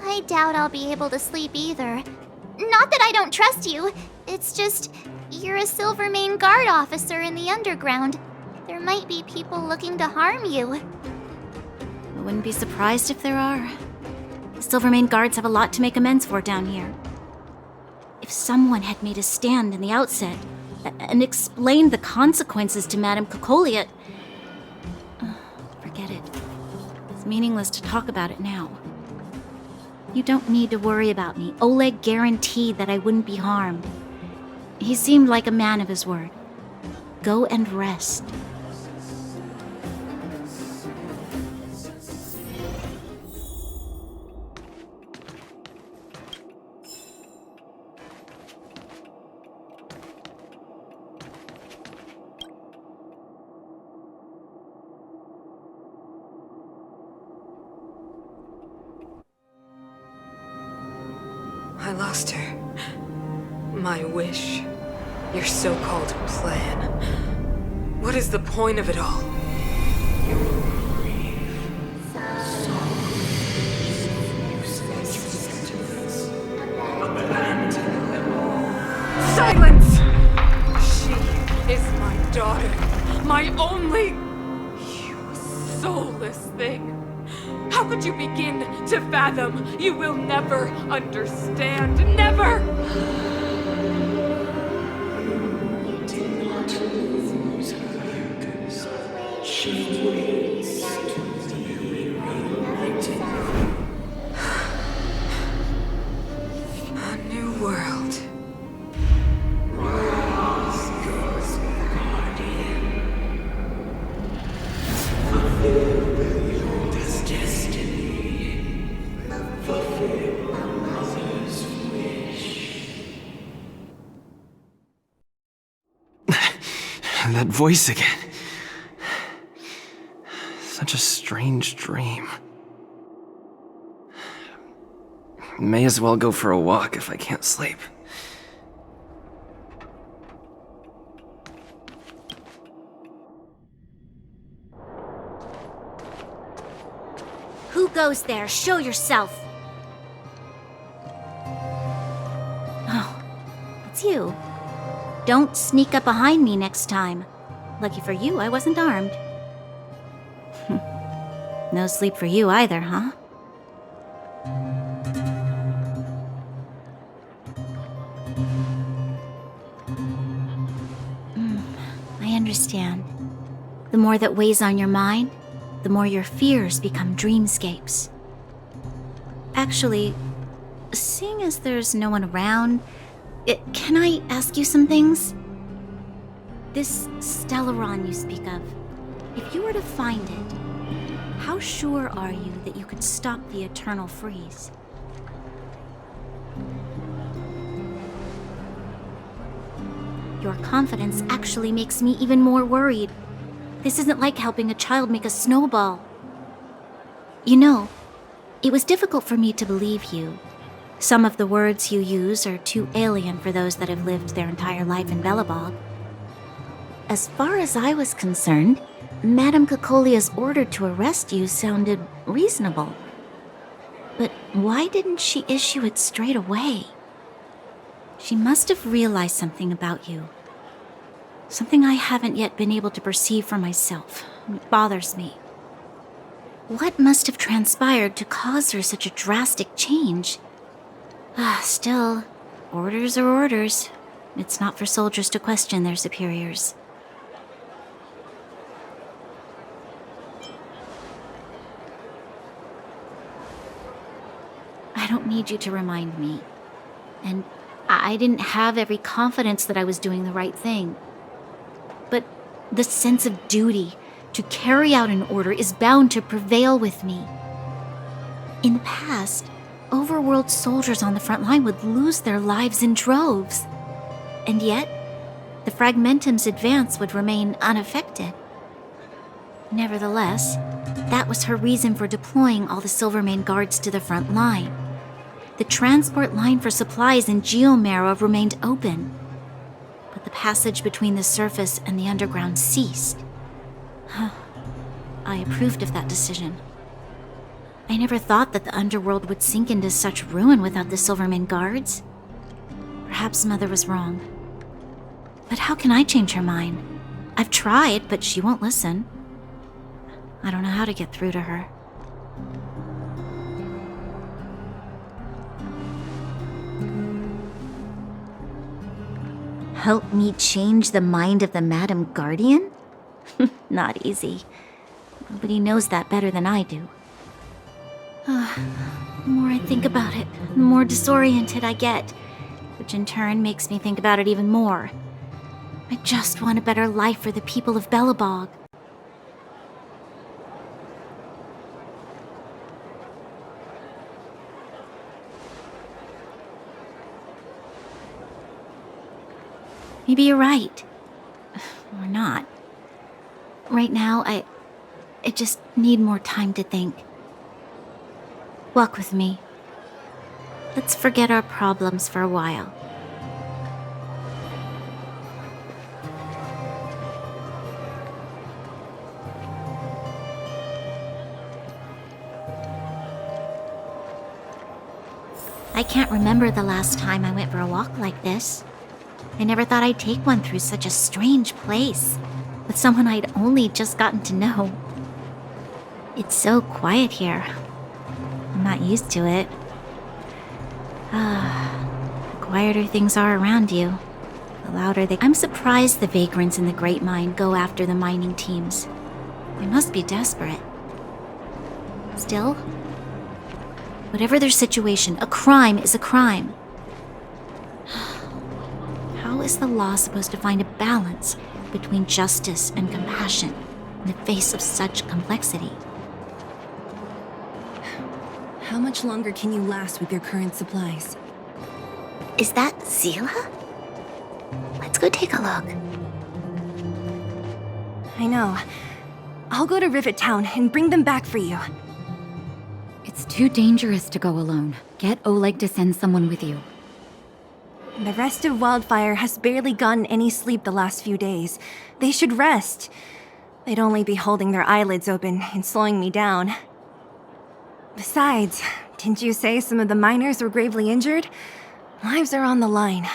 I doubt I'll be able to sleep either. Not that I don't trust you. It's just, you're a Silvermane Guard officer in the underground. There might be people looking to harm you. I wouldn't be surprised if there are. The Silvermane Guards have a lot to make amends for down here. If someone had made a stand in the outset and explained the consequences to Madame Cocolia... forget it. It's meaningless to talk about it now. You don't need to worry about me. Oleg guaranteed that I wouldn't be harmed. He seemed like a man of his word. Go and rest. I lost her. My wish. Your so-called plan. What is the point of it all? Silence! She is my daughter. My only... You soulless thing. How could you begin to fathom? You will never understand. Never! A new world. That voice again. Such a strange dream. May as well go for a walk if I can't sleep. Who goes there? Show yourself! Oh, it's you. Don't sneak up behind me next time. Lucky for you, I wasn't armed. No sleep for you either, huh? I understand. The more that weighs on your mind, the more your fears become dreamscapes. Actually, seeing as there's no one around, can I ask you some things? This Stellaron you speak of, if you were to find it, how sure are you that you could stop the eternal freeze? Your confidence actually makes me even more worried. This isn't like helping a child make a snowball. You know, it was difficult for me to believe you. Some of the words you use are too alien for those that have lived their entire life in Belobog. As far as I was concerned, Madame Cocolia's order to arrest you sounded reasonable. But why didn't she issue it straight away? She must have realized something about you. Something I haven't yet been able to perceive for myself. It bothers me. What must have transpired to cause her such a drastic change? Still, orders are orders. It's not for soldiers to question their superiors. I don't need you to remind me. And I didn't have every confidence that I was doing the right thing. But the sense of duty to carry out an order is bound to prevail with me. In the past, overworld soldiers on the front line would lose their lives in droves. And yet, the Fragmentum's advance would remain unaffected. Nevertheless, that was her reason for deploying all the Silvermane Guards to the front line. The transport line for supplies in Geomera remained open. but the passage between the surface and the underground ceased. I approved of that decision. I never thought that the underworld would sink into such ruin without the Silverman guards. Perhaps Mother was wrong. But how can I change her mind? I've tried, but she won't listen. I don't know how to get through to her. Help me change the mind of the Madam Guardian? Not easy. Nobody knows that better than I do. The more I think about it, the more disoriented I get, which in turn makes me think about it even more. I just want a better life for the people of Belobog. Maybe you're right. Or not. Right now, I just need more time to think. Walk with me. Let's forget our problems for a while. I can't remember the last time I went for a walk like this. I never thought I'd take one through such a strange place, with someone I'd only just gotten to know. It's so quiet here. I'm not used to it. The quieter things are around you, the louder they... I'm surprised the vagrants in the Great Mine go after the mining teams. They must be desperate. Still, whatever their situation, a crime is a crime. How is the law supposed to find a balance between justice and compassion in the face of such complexity? How much longer can you last with your current supplies? Is that Zila? Let's go take a look. I know. I'll go to Rivet Town and bring them back for you. It's too dangerous to go alone. Get Oleg to send someone with you. The rest of Wildfire has barely gotten any sleep the last few days. They should rest. They'd only be holding their eyelids open and slowing me down. Besides, didn't you say some of the miners were gravely injured? Lives are on the line.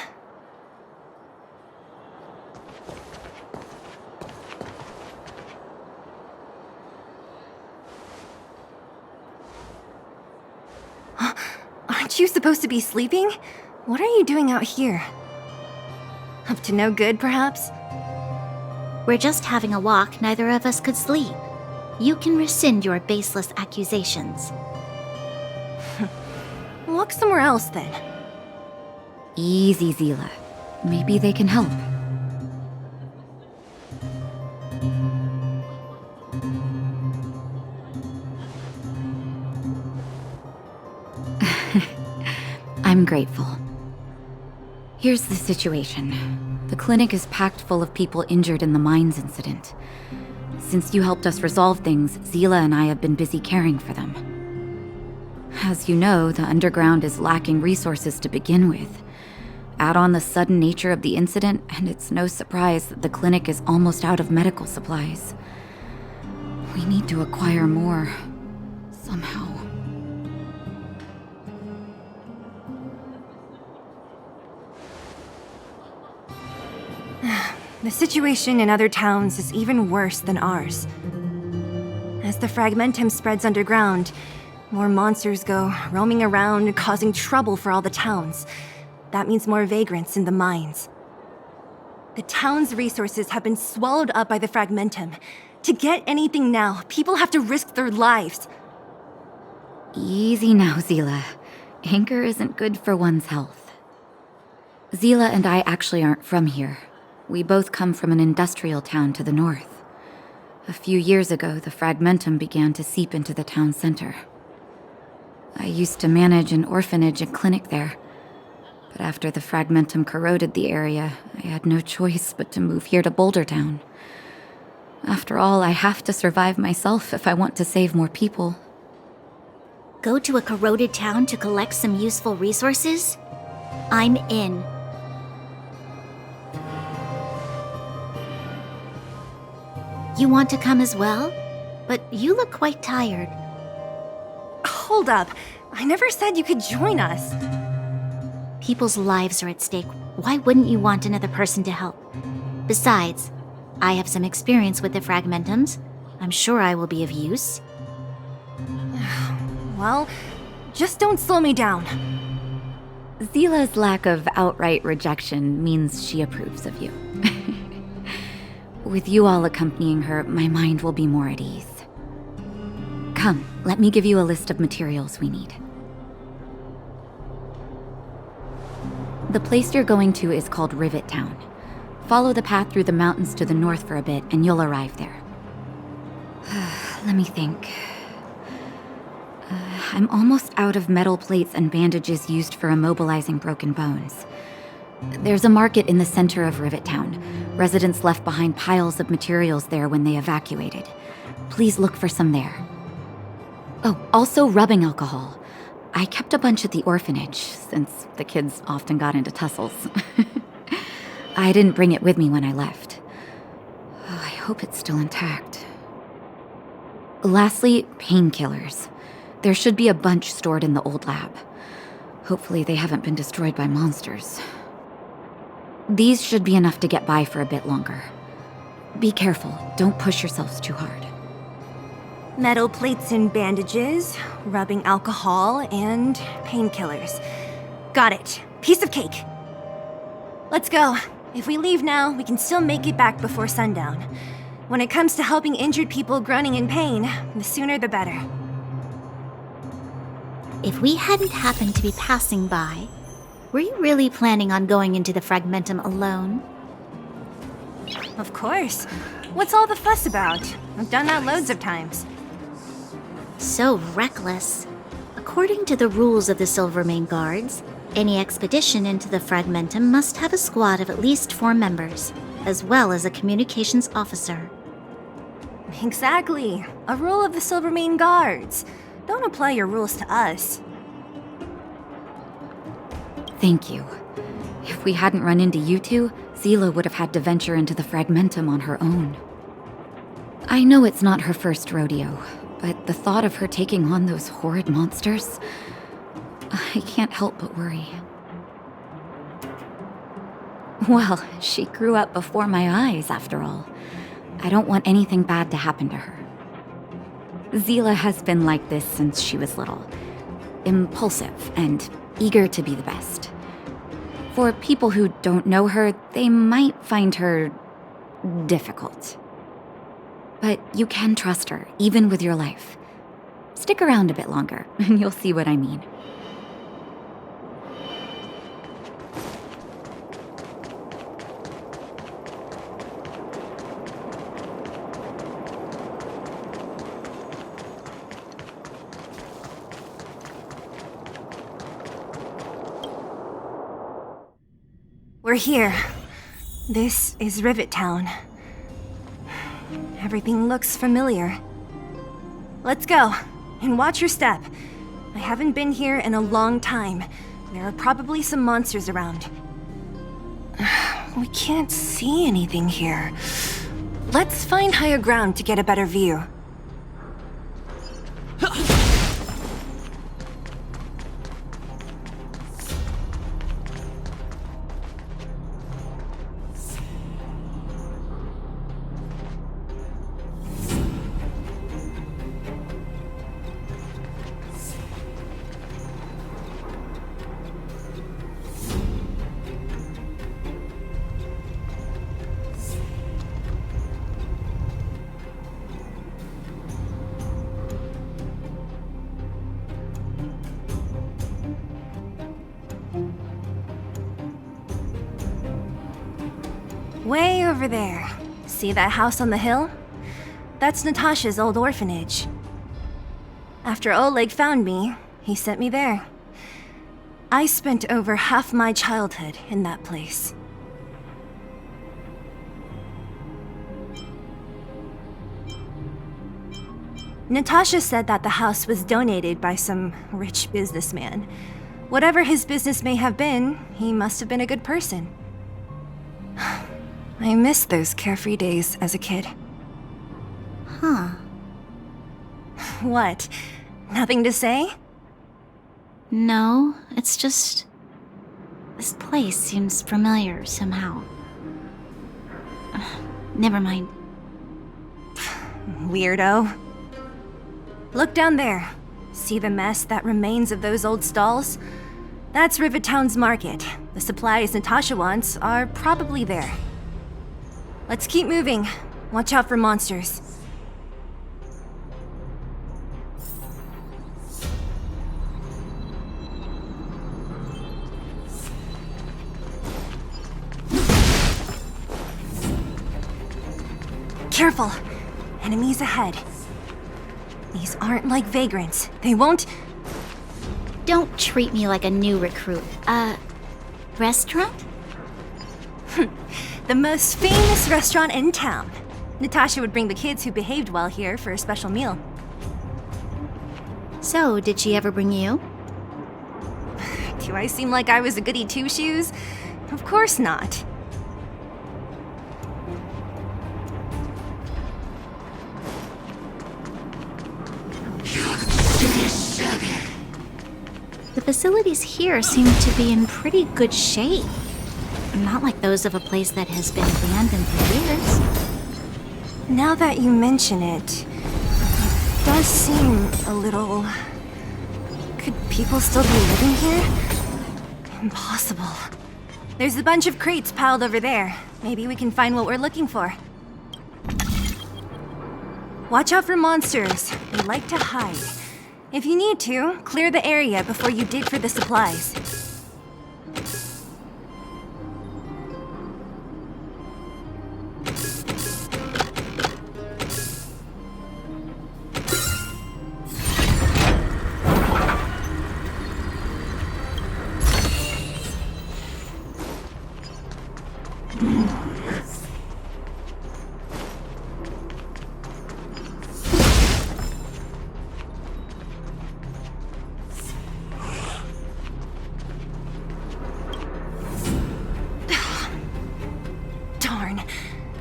Aren't you supposed to be sleeping? What are you doing out here? Up to no good, perhaps? We're just having a walk. Neither of us could sleep. You can rescind your baseless accusations. Walk somewhere else, then. Easy, Zila. Maybe they can help. I'm grateful. Here's the situation. The clinic is packed full of people injured in the mines incident. Since you helped us resolve things, Zila and I have been busy caring for them. As you know, the underground is lacking resources to begin with. Add on the sudden nature of the incident, and it's no surprise that the clinic is almost out of medical supplies. We need to acquire more, somehow. The situation in other towns is even worse than ours. As the fragmentum spreads underground, more monsters go roaming around, causing trouble for all the towns. That means more vagrants in the mines. The town's resources have been swallowed up by the fragmentum. To get anything now, people have to risk their lives. Easy now, Zila. Anger isn't good for one's health. Zila and I actually aren't from here. We both come from an industrial town to the north. A few years ago, the fragmentum began to seep into the town center. I used to manage an orphanage and clinic there. But after the fragmentum corroded the area, I had no choice but to move here to Boulder Town. After all, I have to survive myself if I want to save more people. Go to a corroded town to collect some useful resources? I'm in. You want to come as well? But you look quite tired. Hold up. I never said you could join us. People's lives are at stake. Why wouldn't you want another person to help? Besides, I have some experience with the Fragmentums. I'm sure I will be of use. Well, just don't slow me down. Zila's lack of outright rejection means she approves of you. With you all accompanying her, my mind will be more at ease. Come, let me give you a list of materials we need. The place you're going to is called Rivet Town. Follow the path through the mountains to the north for a bit, and you'll arrive there. Let me think. I'm almost out of metal plates and bandages used for immobilizing broken bones. There's a market in the center of Rivet Town. Residents left behind piles of materials there when they evacuated. Please look for some there. Oh, also rubbing alcohol. I kept a bunch at the orphanage, since the kids often got into tussles. I didn't bring it with me when I left. I hope it's still intact. Lastly, painkillers. There should be a bunch stored in the old lab. Hopefully they haven't been destroyed by monsters. These should be enough to get by for a bit longer. Be careful, don't push yourselves too hard. Metal plates and bandages, rubbing alcohol, and painkillers. Got it. Piece of cake. Let's go. If we leave now, we can still make it back before sundown. When it comes to helping injured people groaning in pain, the sooner the better. If we hadn't happened to be passing by, were you really planning on going into the Fragmentum alone? Of course. What's all the fuss about? I've done that loads of times. So reckless. According to the rules of the Silvermane Guards, any expedition into the Fragmentum must have a squad of at least 4 members, as well as a communications officer. Exactly. A rule of the Silvermane Guards. Don't apply your rules to us. Thank you. If we hadn't run into you two, Zila would have had to venture into the Fragmentum on her own. I know it's not her first rodeo, but the thought of her taking on those horrid monsters, I can't help but worry. Well, she grew up before my eyes, after all. I don't want anything bad to happen to her. Zila has been like this since she was little. Impulsive and eager to be the best. For people who don't know her, they might find her difficult. But you can trust her, even with your life. Stick around a bit longer, and you'll see what I mean. We're here. This is Rivet Town. Everything looks familiar. Let's go, and watch your step. I haven't been here in a long time. There are probably some monsters around. We can't see anything here. Let's find higher ground to get a better view. Way over there. See that house on the hill? That's Natasha's old orphanage. After Oleg found me, he sent me there. I spent over half my childhood in that place. Natasha said that the house was donated by some rich businessman. Whatever his business may have been, he must have been a good person. I miss those carefree days as a kid. Huh. What? Nothing to say? No, it's just... this place seems familiar somehow. Never mind. Weirdo. Look down there. See the mess that remains of those old stalls? That's Rivet Town's market. The supplies Natasha wants are probably there. Let's keep moving. Watch out for monsters. Careful! Enemies ahead. These aren't like vagrants. They won't... Don't treat me like a new recruit. Restaurant? The most famous restaurant in town. Natasha would bring the kids who behaved well here for a special meal. So, did she ever bring you? Do I seem like I was a goody two-shoes? Of course not. The facilities here seem to be in pretty good shape. Not like those of a place that has been abandoned for years. Now that you mention it does seem a little... Could people still be living here? Impossible. There's a bunch of crates piled over there. Maybe we can find what we're looking for. Watch out for monsters. They like to hide. If you need to, clear the area before you dig for the supplies.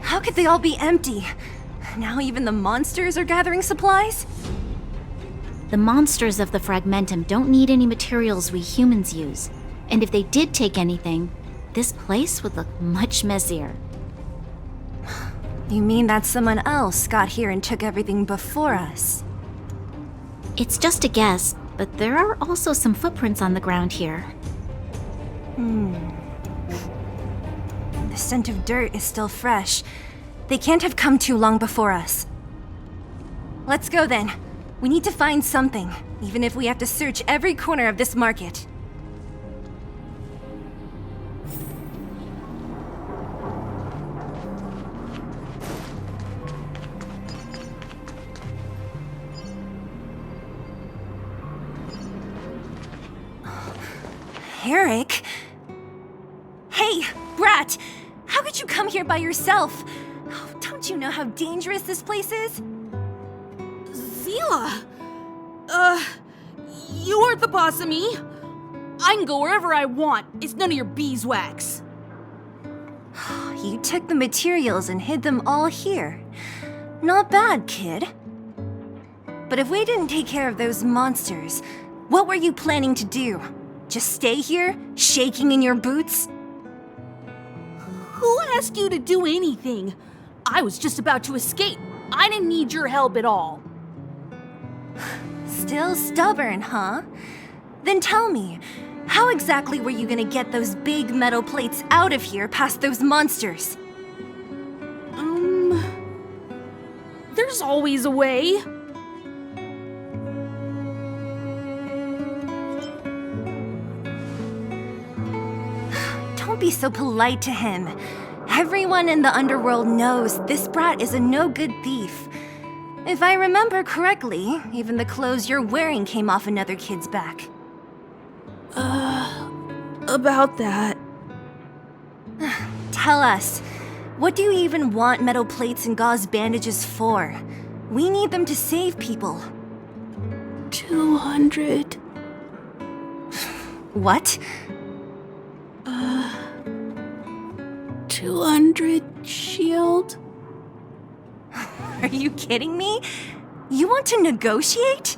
How could they all be empty? Now even the monsters are gathering supplies? The monsters of the Fragmentum don't need any materials we humans use. And if they did take anything, this place would look much messier. You mean that someone else got here and took everything before us? It's just a guess, but there are also some footprints on the ground here. The scent of dirt is still fresh. They can't have come too long before us. Let's go then. We need to find something, even if we have to search every corner of this market. Eric? Hey, Brat! How could you come here by yourself? Oh, don't you know how dangerous this place is? Zila! You aren't the boss of me. I can go wherever I want. It's none of your beeswax. You took the materials and hid them all here. Not bad, kid. But if we didn't take care of those monsters, what were you planning to do? Just stay here, shaking in your boots? Who asked you to do anything? I was just about to escape. I didn't need your help at all. Still stubborn, huh? Then tell me, how exactly were you gonna get those big metal plates out of here past those monsters? There's always a way. Don't be so polite to him. Everyone in the underworld knows this brat is a no-good thief. If I remember correctly, even the clothes you're wearing came off another kid's back. About that. Tell us, what do you even want metal plates and gauze bandages for? We need them to save people. 200. What? 200 shield. Are you kidding me? You want to negotiate?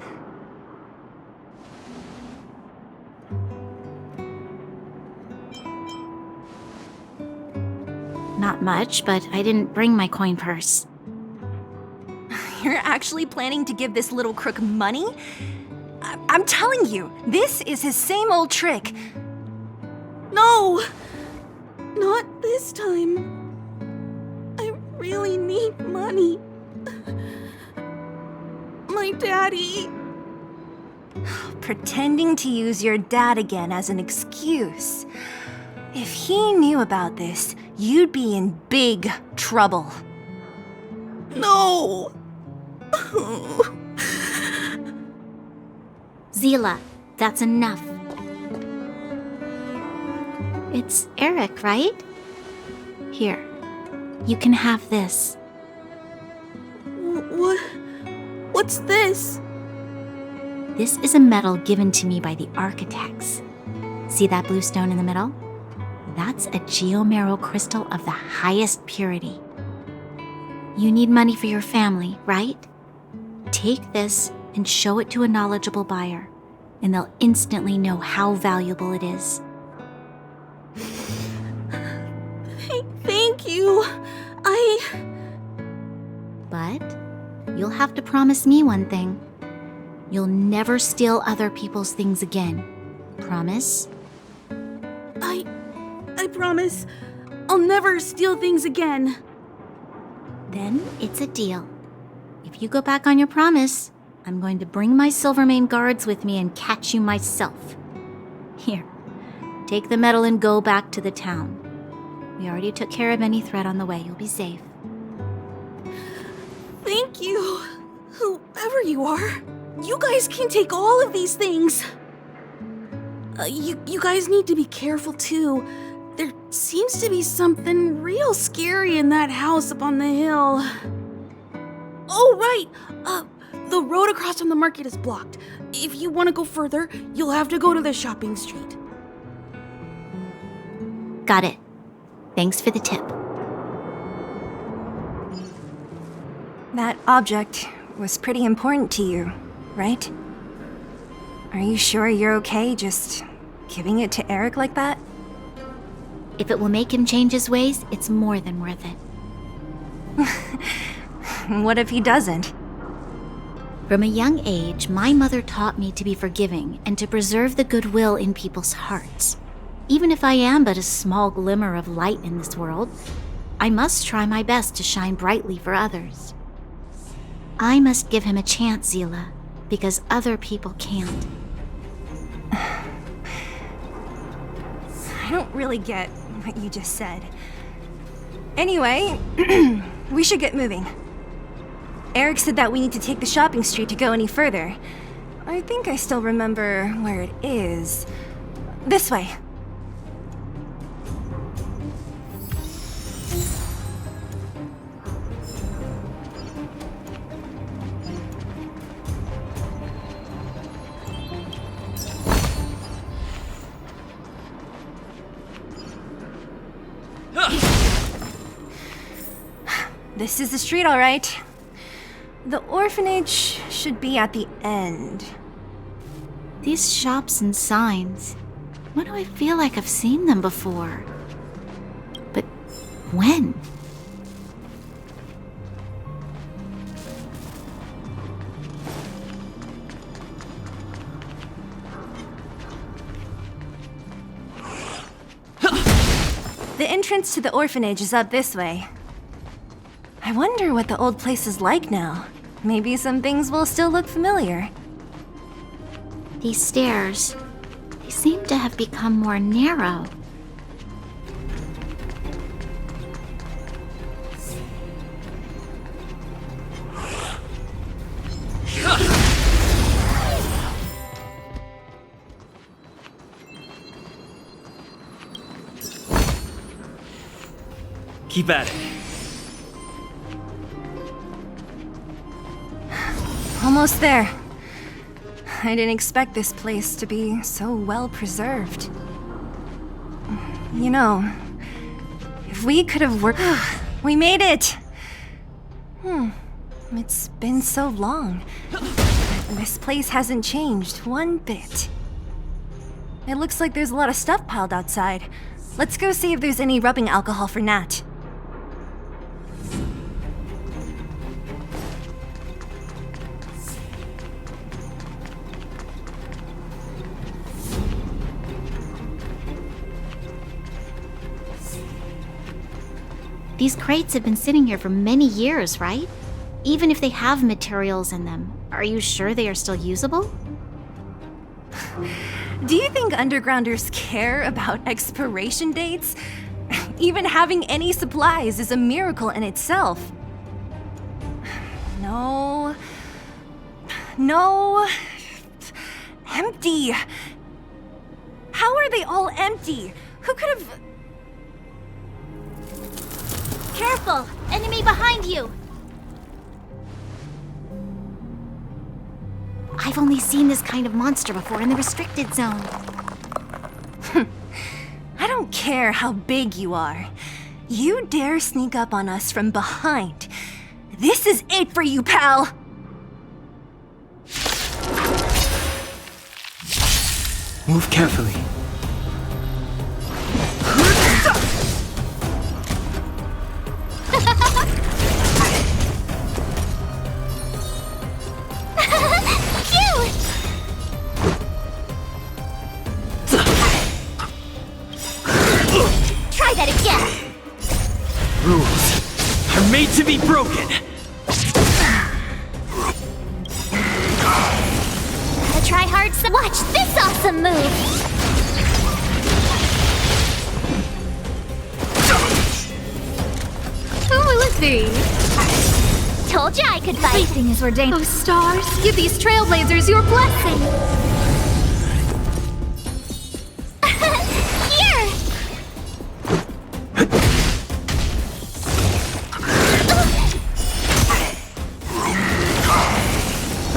Not much, but I didn't bring my coin purse. You're actually planning to give this little crook money? I'm telling you, this is his same old trick. No! Not this time. I really need money. My daddy. Pretending to use your dad again as an excuse. If he knew about this, you'd be in big trouble. No! Zila, that's enough. It's Eric, right? Here, you can have this. What's this? This is a medal given to me by the architects. See that blue stone in the middle? That's a geomarrow crystal of the highest purity. You need money for your family, right? Take this and show it to a knowledgeable buyer, and they'll instantly know how valuable it is. Thank you. But you'll have to promise me one thing. You'll never steal other people's things again. Promise? I promise. I'll never steal things again. Then it's a deal. If you go back on your promise, I'm going to bring my Silvermane guards with me and catch you myself. Here, take the medal and go back to the town. We already took care of any threat on the way. You'll be safe. Thank you. Whoever you are, you guys can take all of these things. You guys need to be careful too. There seems to be something real scary in that house up on the hill. Oh, right. The road across from the market is blocked. If you want to go further, you'll have to go to the shopping street. Got it. Thanks for the tip. That object was pretty important to you, right? Are you sure you're okay just giving it to Eric like that? If it will make him change his ways, it's more than worth it. What if he doesn't? From a young age, my mother taught me to be forgiving and to preserve the goodwill in people's hearts. Even if I am but a small glimmer of light in this world, I must try my best to shine brightly for others. I must give him a chance, Zila, because other people can't. I don't really get what you just said. Anyway, we should get moving. Eric said that we need to take the shopping street to go any further. I think I still remember where it is. This way. This is the street, all right. The orphanage should be at the end. These shops and signs, why do I feel like I've seen them before? But when? The entrance to the orphanage is up this way. I wonder what the old place is like now. Maybe some things will still look familiar. These stairs, they seem to have become more narrow. Keep at it. Almost there. I didn't expect this place to be so well preserved. You know, if we could have worked... We made it! It's been so long. This place hasn't changed one bit. It looks like there's a lot of stuff piled outside. Let's go see if there's any rubbing alcohol for Nat. These crates have been sitting here for many years, right? Even if they have materials in them, are you sure they are still usable? Do you think undergrounders care about expiration dates? Even having any supplies is a miracle in itself. No. No. Empty. How are they all empty? Who could have... Careful! Enemy behind you! I've only seen this kind of monster before in the restricted zone. I don't care how big you are. You dare sneak up on us from behind. This is it for you, pal! Move carefully. Try that again! Rules are made to be broken. Gotta try hard some. Watch this awesome move! Who will it be? Told ya I could fight! Everything is ordained. Oh, stars, give these trailblazers your blessing! Here!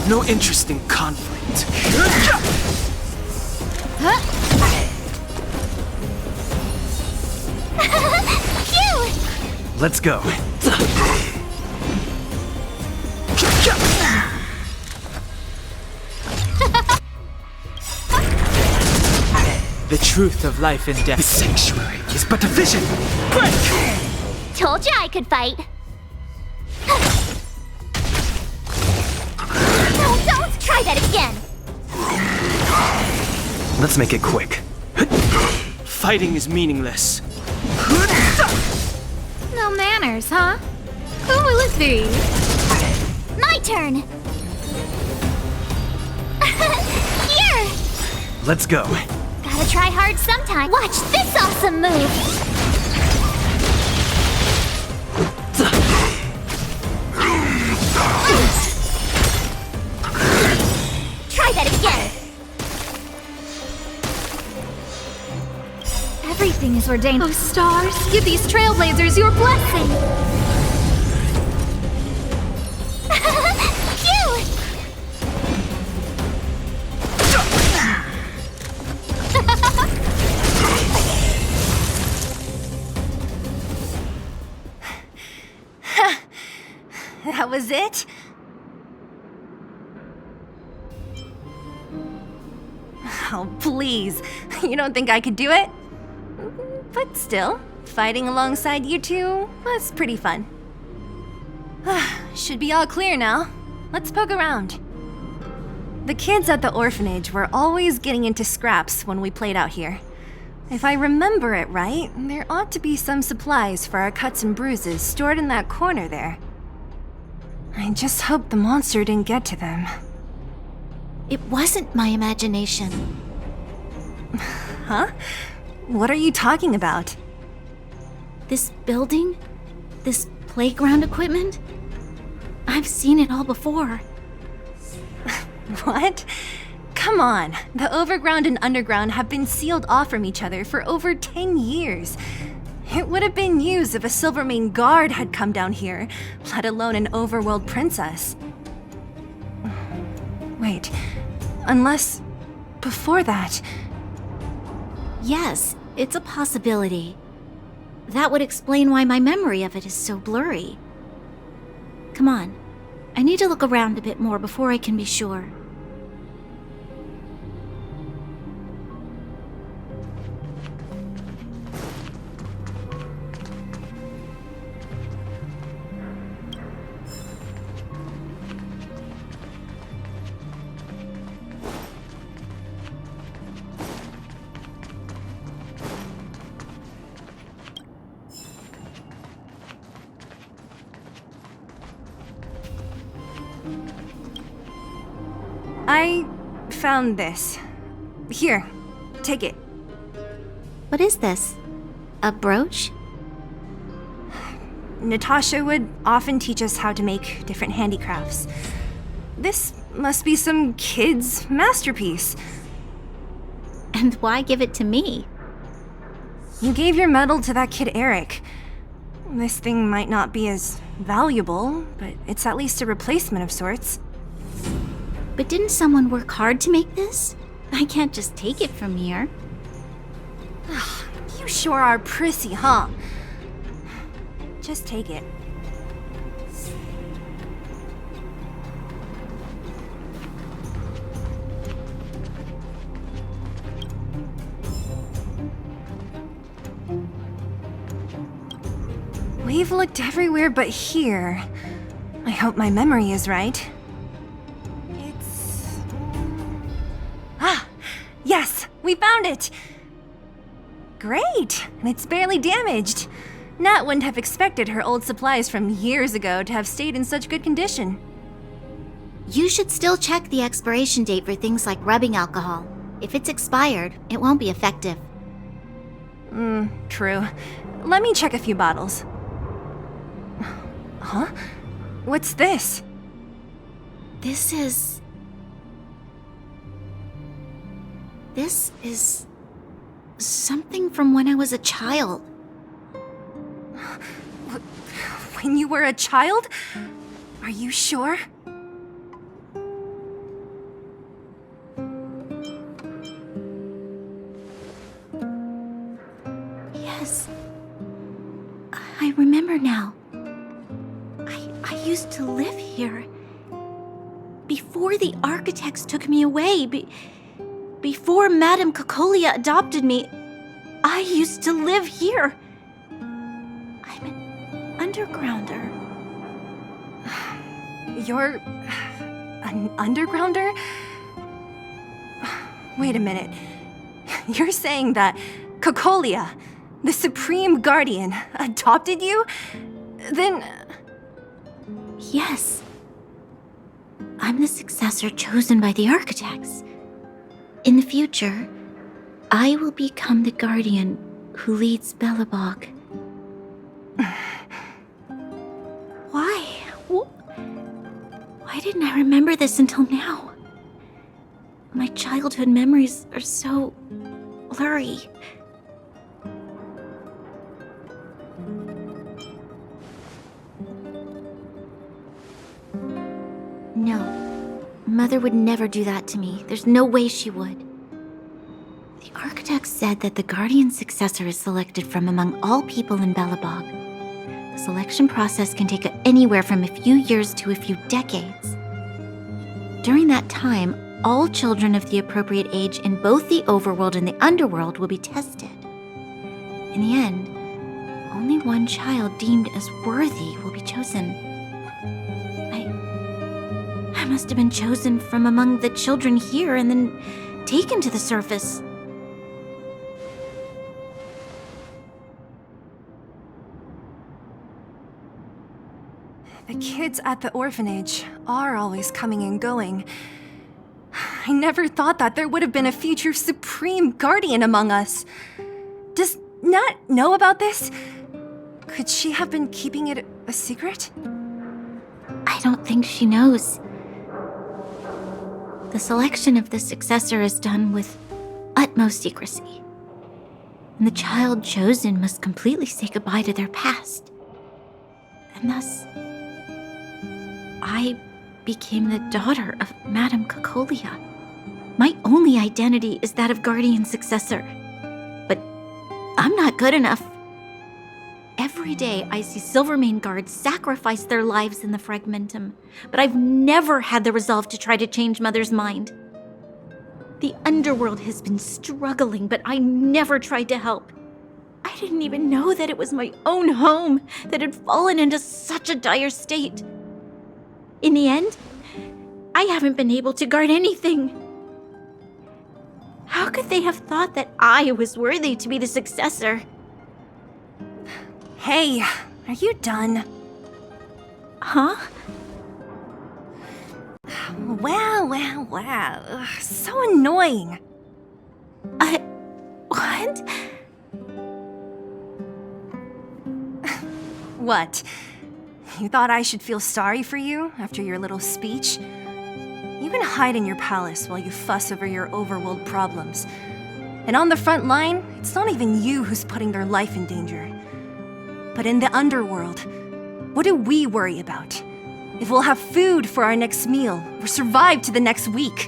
No interest in conflict. Phew! Let's go. The truth of life and death. The sanctuary is but a vision. Break! Told ya I could fight. No, don't! Try that again! Let's make it quick. Fighting is meaningless. No manners, huh? Who will it be? My turn! Here! Let's go. Gotta try hard sometime. Watch this awesome move! Try that again! Everything is ordained. Oh, stars, give these trailblazers your blessing! Phew! That was it? Oh, please. You don't think I could do it? But still, fighting alongside you two was pretty fun. Should be all clear now. Let's poke around. The kids at the orphanage were always getting into scraps when we played out here. If I remember it right, there ought to be some supplies for our cuts and bruises stored in that corner there. I just hope the monster didn't get to them. It wasn't my imagination. Huh? What are you talking about? This building? This playground equipment? I've seen it all before. What? Come on. The overground and underground have been sealed off from each other for over 10 years. It would have been used if a Silvermane guard had come down here, let alone an overworld princess. Wait, unless before that... Yes, it's a possibility. That would explain why my memory of it is so blurry. Come on, I need to look around a bit more before I can be sure. I found this. Here, take it. What is this? A brooch? Natasha would often teach us how to make different handicrafts. This must be some kid's masterpiece. And why give it to me? You gave your medal to that kid Eric. This thing might not be as valuable, but it's at least a replacement of sorts. But didn't someone work hard to make this? I can't just take it from here. You sure are prissy, huh? Just take it. We've looked everywhere but here. I hope my memory is right. Yes, we found it! Great, and it's barely damaged. Nat wouldn't have expected her old supplies from years ago to have stayed in such good condition. You should still check the expiration date for things like rubbing alcohol. If it's expired, it won't be effective. True. Let me check a few bottles. Huh? What's this? This is something from when I was a child. When you were a child? Are you sure? Yes. I remember now. I used to live here. Before the architects took me away, before Madame Cocolia adopted me, I used to live here. I'm an undergrounder. You're an undergrounder? Wait a minute. You're saying that Cocolia, the Supreme Guardian, adopted you? Then... Yes. I'm the successor chosen by the architects. In the future, I will become the guardian who leads Belobog. Why? Why didn't I remember this until now? My childhood memories are so blurry. No. Mother would never do that to me. There's no way she would. The architects said that the guardian successor is selected from among all people in Belobog. The selection process can take anywhere from a few years to a few decades. During that time, all children of the appropriate age in both the overworld and the underworld will be tested. In the end, only one child deemed as worthy will be chosen. I must have been chosen from among the children here and then taken to the surface. The kids at the orphanage are always coming and going. I never thought that there would have been a future Supreme Guardian among us. Does Nat know about this? Could she have been keeping it a secret? I don't think she knows. The selection of the successor is done with utmost secrecy. And the child chosen must completely say goodbye to their past. And thus, I became the daughter of Madame Cocolia. My only identity is that of guardian successor. But I'm not good enough. Every Every day I see Silvermane guards sacrifice their lives in the Fragmentum, but I've never had the resolve to try to change Mother's mind. The underworld has been struggling, but I never tried to help. I didn't even know that it was my own home that had fallen into such a dire state. In the end, I haven't been able to guard anything. How could they have thought that I was worthy to be the successor? Hey, are you done? Huh? Wow. Ugh, so annoying. What? What? You thought I should feel sorry for you after your little speech? You can hide in your palace while you fuss over your overworld problems. And on the front line, it's not even you who's putting their life in danger. But in the underworld, what do we worry about? If we'll have food for our next meal, or survive to the next week.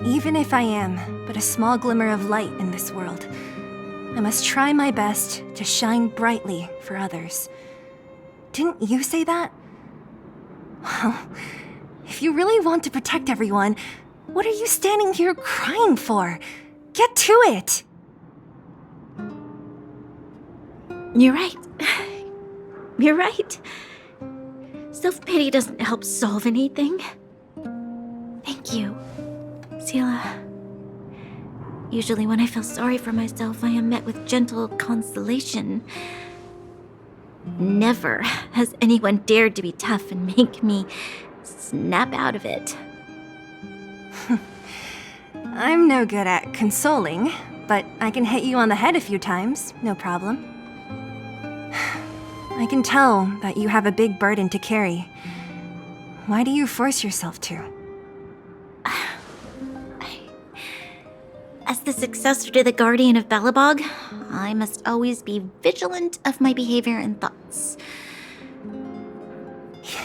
Even if I am but a small glimmer of light in this world, I must try my best to shine brightly for others. Didn't you say that? Well, if you really want to protect everyone, what are you standing here crying for? Get to it! You're right. You're right. Self-pity doesn't help solve anything. Thank you, Sela. Usually when I feel sorry for myself, I am met with gentle consolation. Never has anyone dared to be tough and make me snap out of it. I'm no good at consoling, but I can hit you on the head a few times, no problem. I can tell that you have a big burden to carry. Why do you force yourself to? As the successor to the Guardian of Belobog, I must always be vigilant of my behavior and thoughts.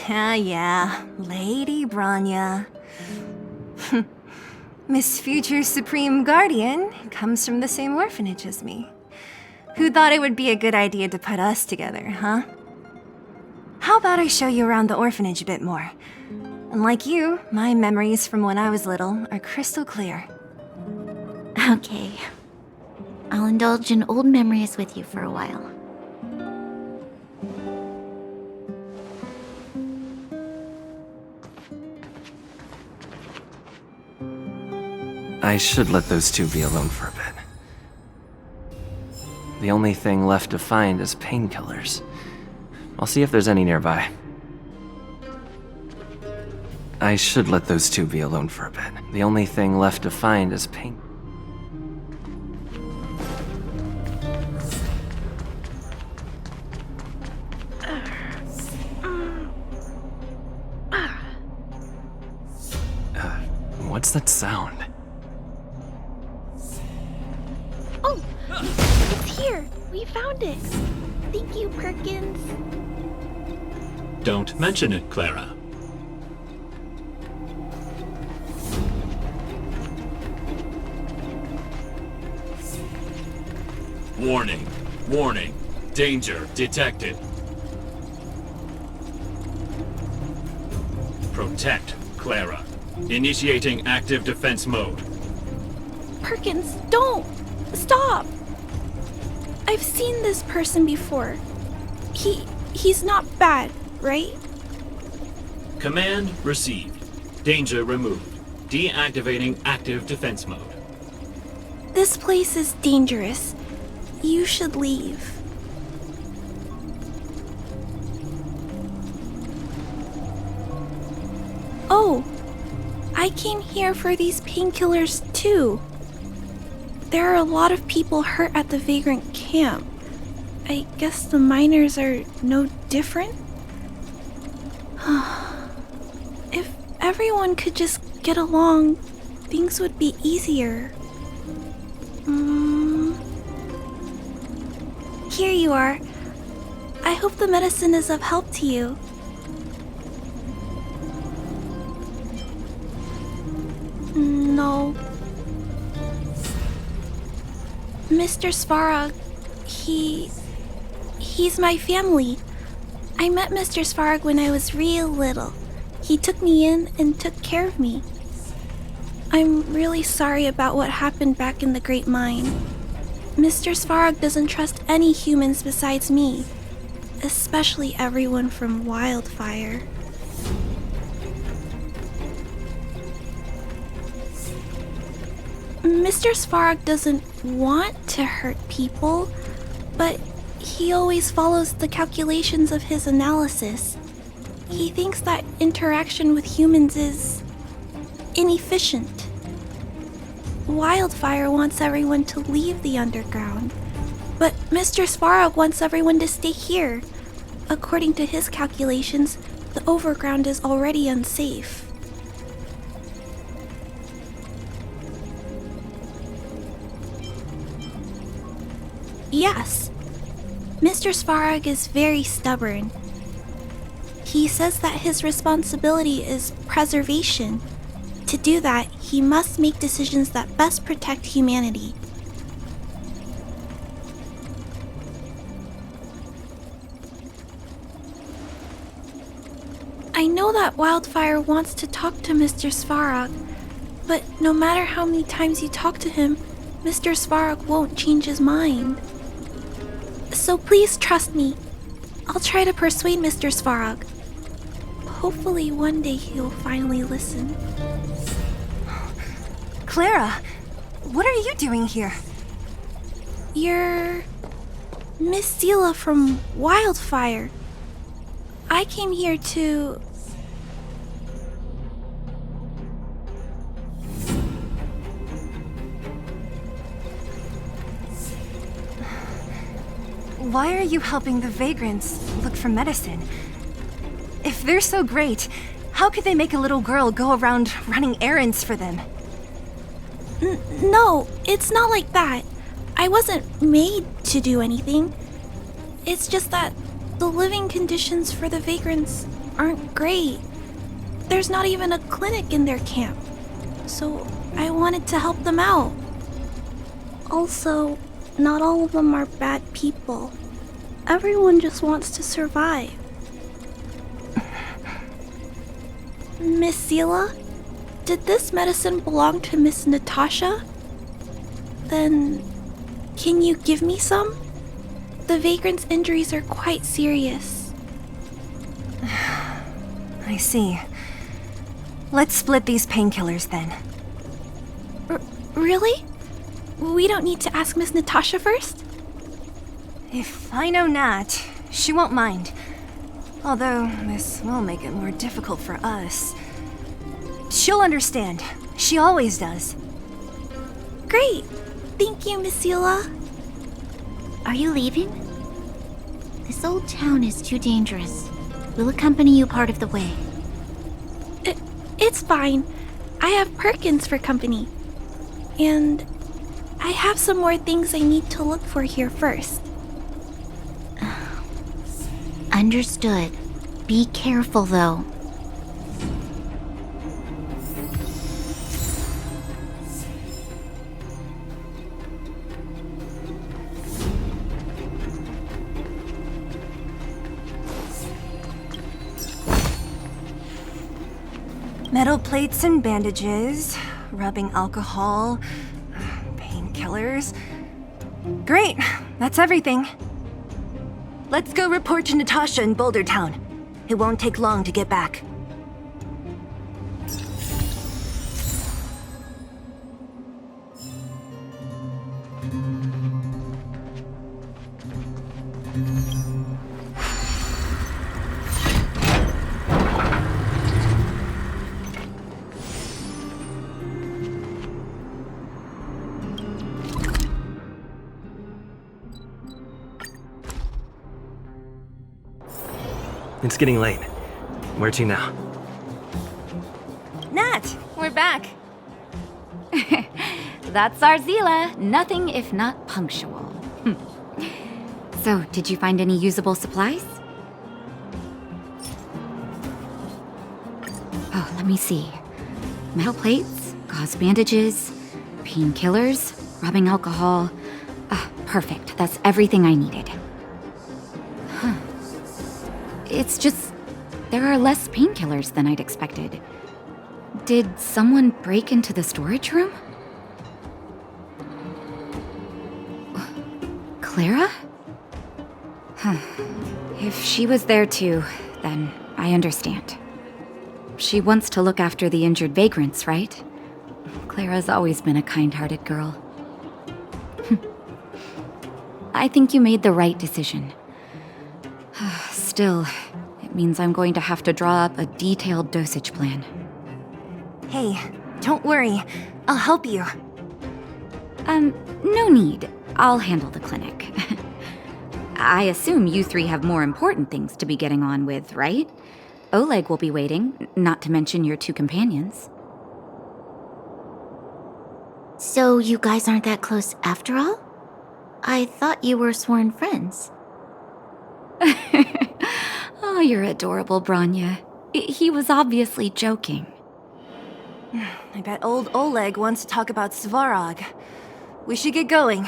Yeah, Lady Branya. Miss Future Supreme Guardian comes from the same orphanage as me. Who thought it would be a good idea to put us together, huh? How about I show you around the orphanage a bit more? And like you, my memories from when I was little are crystal clear. Okay. I'll indulge in old memories with you for a while. I should let those two be alone for a bit. The only thing left to find is painkillers. I'll see if there's any nearby. I should let those two be alone for a bit. The only thing left to find is pain. What's that sound? Oh! It's here! We found it! Thank you, Perkins. Don't mention it, Clara. Warning. Warning. Danger detected. Protect, Clara. Initiating active defense mode. Perkins, don't! Stop! I've seen this person before. He's not bad, right? Command received. Danger removed. Deactivating active defense mode. This place is dangerous. You should leave. Oh, I came here for these painkillers too. There are a lot of people hurt at the Vagrant camp. I guess the miners are no different? If everyone could just get along, things would be easier. Here you are. I hope the medicine is of help to you. No. Mr. Svarog, he's my family. I met Mr. Svarog when I was real little. He took me in and took care of me. I'm really sorry about what happened back in the Great Mine. Mr. Svarog doesn't trust any humans besides me, especially everyone from Wildfire. Mr. Svarog doesn't want to hurt people, but he always follows the calculations of his analysis. He thinks that interaction with humans is inefficient. Wildfire wants everyone to leave the underground, but Mr. Svarog wants everyone to stay here. According to his calculations, the overground is already unsafe. Yes, Mr. Svarog is very stubborn. He says that his responsibility is preservation. To do that, he must make decisions that best protect humanity. I know that Wildfire wants to talk to Mr. Svarog, but no matter how many times you talk to him, Mr. Svarog won't change his mind. So please trust me. I'll try to persuade Mr. Svarog. Hopefully one day he'll finally listen. Clara, what are you doing here? You're Miss Sela from Wildfire. I came here to... Why are you helping the vagrants look for medicine? If they're so great, how could they make a little girl go around running errands for them? No, it's not like that. I wasn't made to do anything. It's just that the living conditions for the vagrants aren't great. There's not even a clinic in their camp, so I wanted to help them out. Also, not all of them are bad people. Everyone just wants to survive. Miss Sela, did this medicine belong to Miss Natasha? Then, can you give me some? The vagrant's injuries are quite serious. I see. Let's split these painkillers then. Really? We don't need to ask Miss Natasha first? If I know Nat, she won't mind. Although, this will make it more difficult for us. She'll understand. She always does. Great! Thank you, Miss Sela. Are you leaving? This old town is too dangerous. We'll accompany you part of the way. It's fine. I have Perkins for company. And I have some more things I need to look for here first. Understood. Be careful, though. Metal plates and bandages, rubbing alcohol, painkillers. Great, that's everything. Let's go report to Natasha in Boulder Town. It won't take long to get back. It's getting late. Where to now? Nat, we're back. That's our Zila. Nothing if not punctual. So, did you find any usable supplies? Oh, let me see. Metal plates, gauze bandages, painkillers, rubbing alcohol. Perfect. That's everything I needed. Huh. It's just... there are less painkillers than I'd expected. Did someone break into the storage room? Clara? Huh. If she was there too, then I understand. She wants to look after the injured vagrants, right? Clara's always been a kind-hearted girl. I think you made the right decision. Still, it means I'm going to have to draw up a detailed dosage plan. Hey, don't worry. I'll help you. No need. I'll handle the clinic. I assume you three have more important things to be getting on with, right? Oleg will be waiting, not to mention your two companions. So you guys aren't that close after all? I thought you were sworn friends. Oh, you're adorable, Branya. He was obviously joking. I bet old Oleg wants to talk about Svarog. We should get going.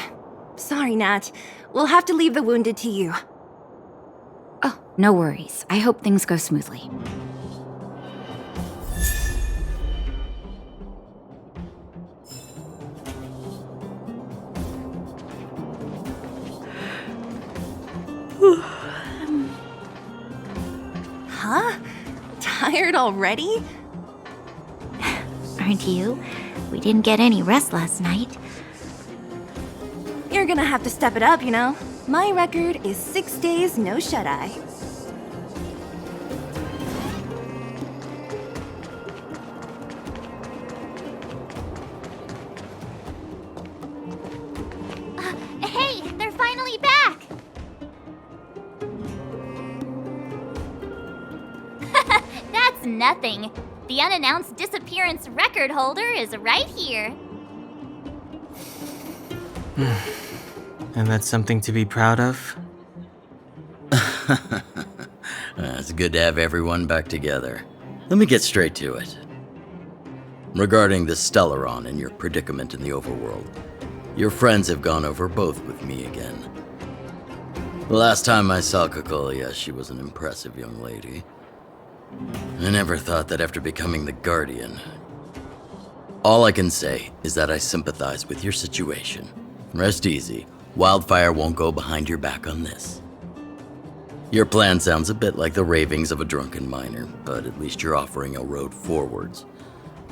Sorry, Nat. We'll have to leave the wounded to you. Oh, no worries. I hope things go smoothly. Huh? Tired already? Aren't you? We didn't get any rest last night. You're gonna have to step it up, you know? My record is 6 days, no shut-eye. Hey, they're finally back! That's nothing. The unannounced disappearance record holder is right here. And that's something to be proud of? It's good to have everyone back together. Let me get straight to it. Regarding the Stellaron and your predicament in the overworld, your friends have gone over both with me again. The last time I saw Cocolia, she was an impressive young lady. I never thought that after becoming the Guardian. All I can say is that I sympathize with your situation. Rest easy. Wildfire won't go behind your back on this. Your plan sounds a bit like the ravings of a drunken miner, but at least you're offering a road forwards.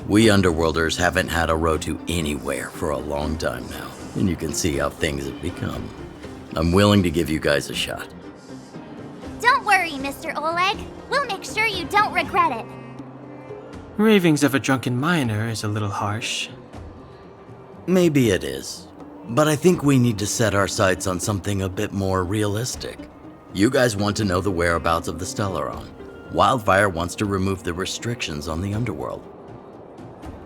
We Underworlders haven't had a road to anywhere for a long time now, and you can see how things have become. I'm willing to give you guys a shot. Don't worry, Mr. Oleg. We'll make sure you don't regret it. Ravings of a drunken miner is a little harsh. Maybe it is, but I think we need to set our sights on something a bit more realistic. You guys want to know the whereabouts of the Stellaron. Wildfire wants to remove the restrictions on the Underworld.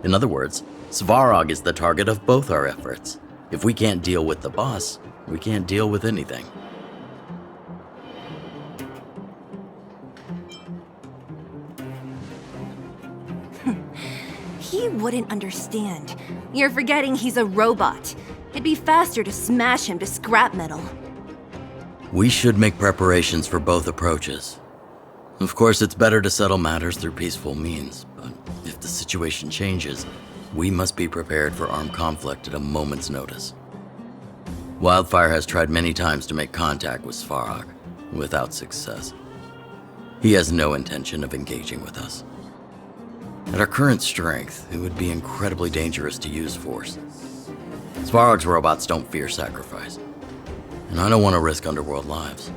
In other words, Svarog is the target of both our efforts. If we can't deal with the boss, we can't deal with anything. He wouldn't understand. You're forgetting he's a robot. It'd be faster to smash him to scrap metal. We should make preparations for both approaches. Of course, it's better to settle matters through peaceful means, but if the situation changes, we must be prepared for armed conflict at a moment's notice. Wildfire has tried many times to make contact with Svarog, without success. He has no intention of engaging with us. At our current strength, it would be incredibly dangerous to use force. Svarog's robots don't fear sacrifice, and I don't want to risk Underworld lives.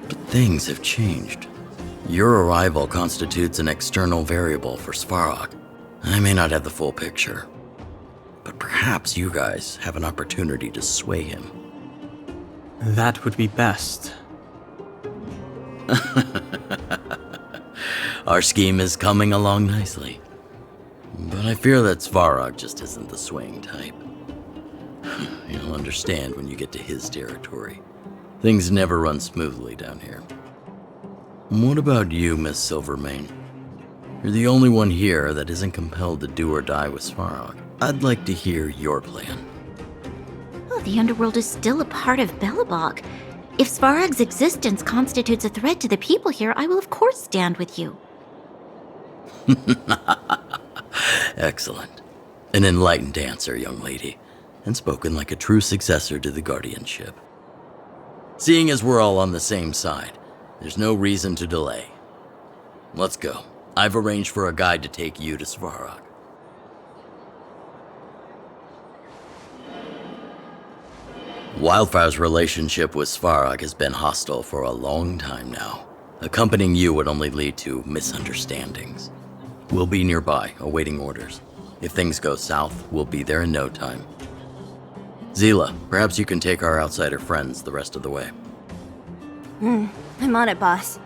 But things have changed. Your arrival constitutes an external variable for Svarog. I may not have the full picture, but perhaps you guys have an opportunity to sway him. That would be best. Our scheme is coming along nicely, but I fear that Svarog just isn't the swaying type. You'll understand when you get to his territory. Things never run smoothly down here. What about you, Miss Silvermane? You're the only one here that isn't compelled to do or die with Svarog. I'd like to hear your plan. The underworld is still a part of Belobog. If Svarog's existence constitutes a threat to the people here, I will of course stand with you. Excellent. An enlightened answer, young lady, and spoken like a true successor to the guardianship. Seeing as we're all on the same side, there's no reason to delay. Let's go. I've arranged for a guide to take you to Svarog. Wildfire's relationship with Svarog has been hostile for a long time now. Accompanying you would only lead to misunderstandings. We'll be nearby, awaiting orders. If things go south, we'll be there in no time. Zila, perhaps you can take our outsider friends the rest of the way. I'm on it, boss.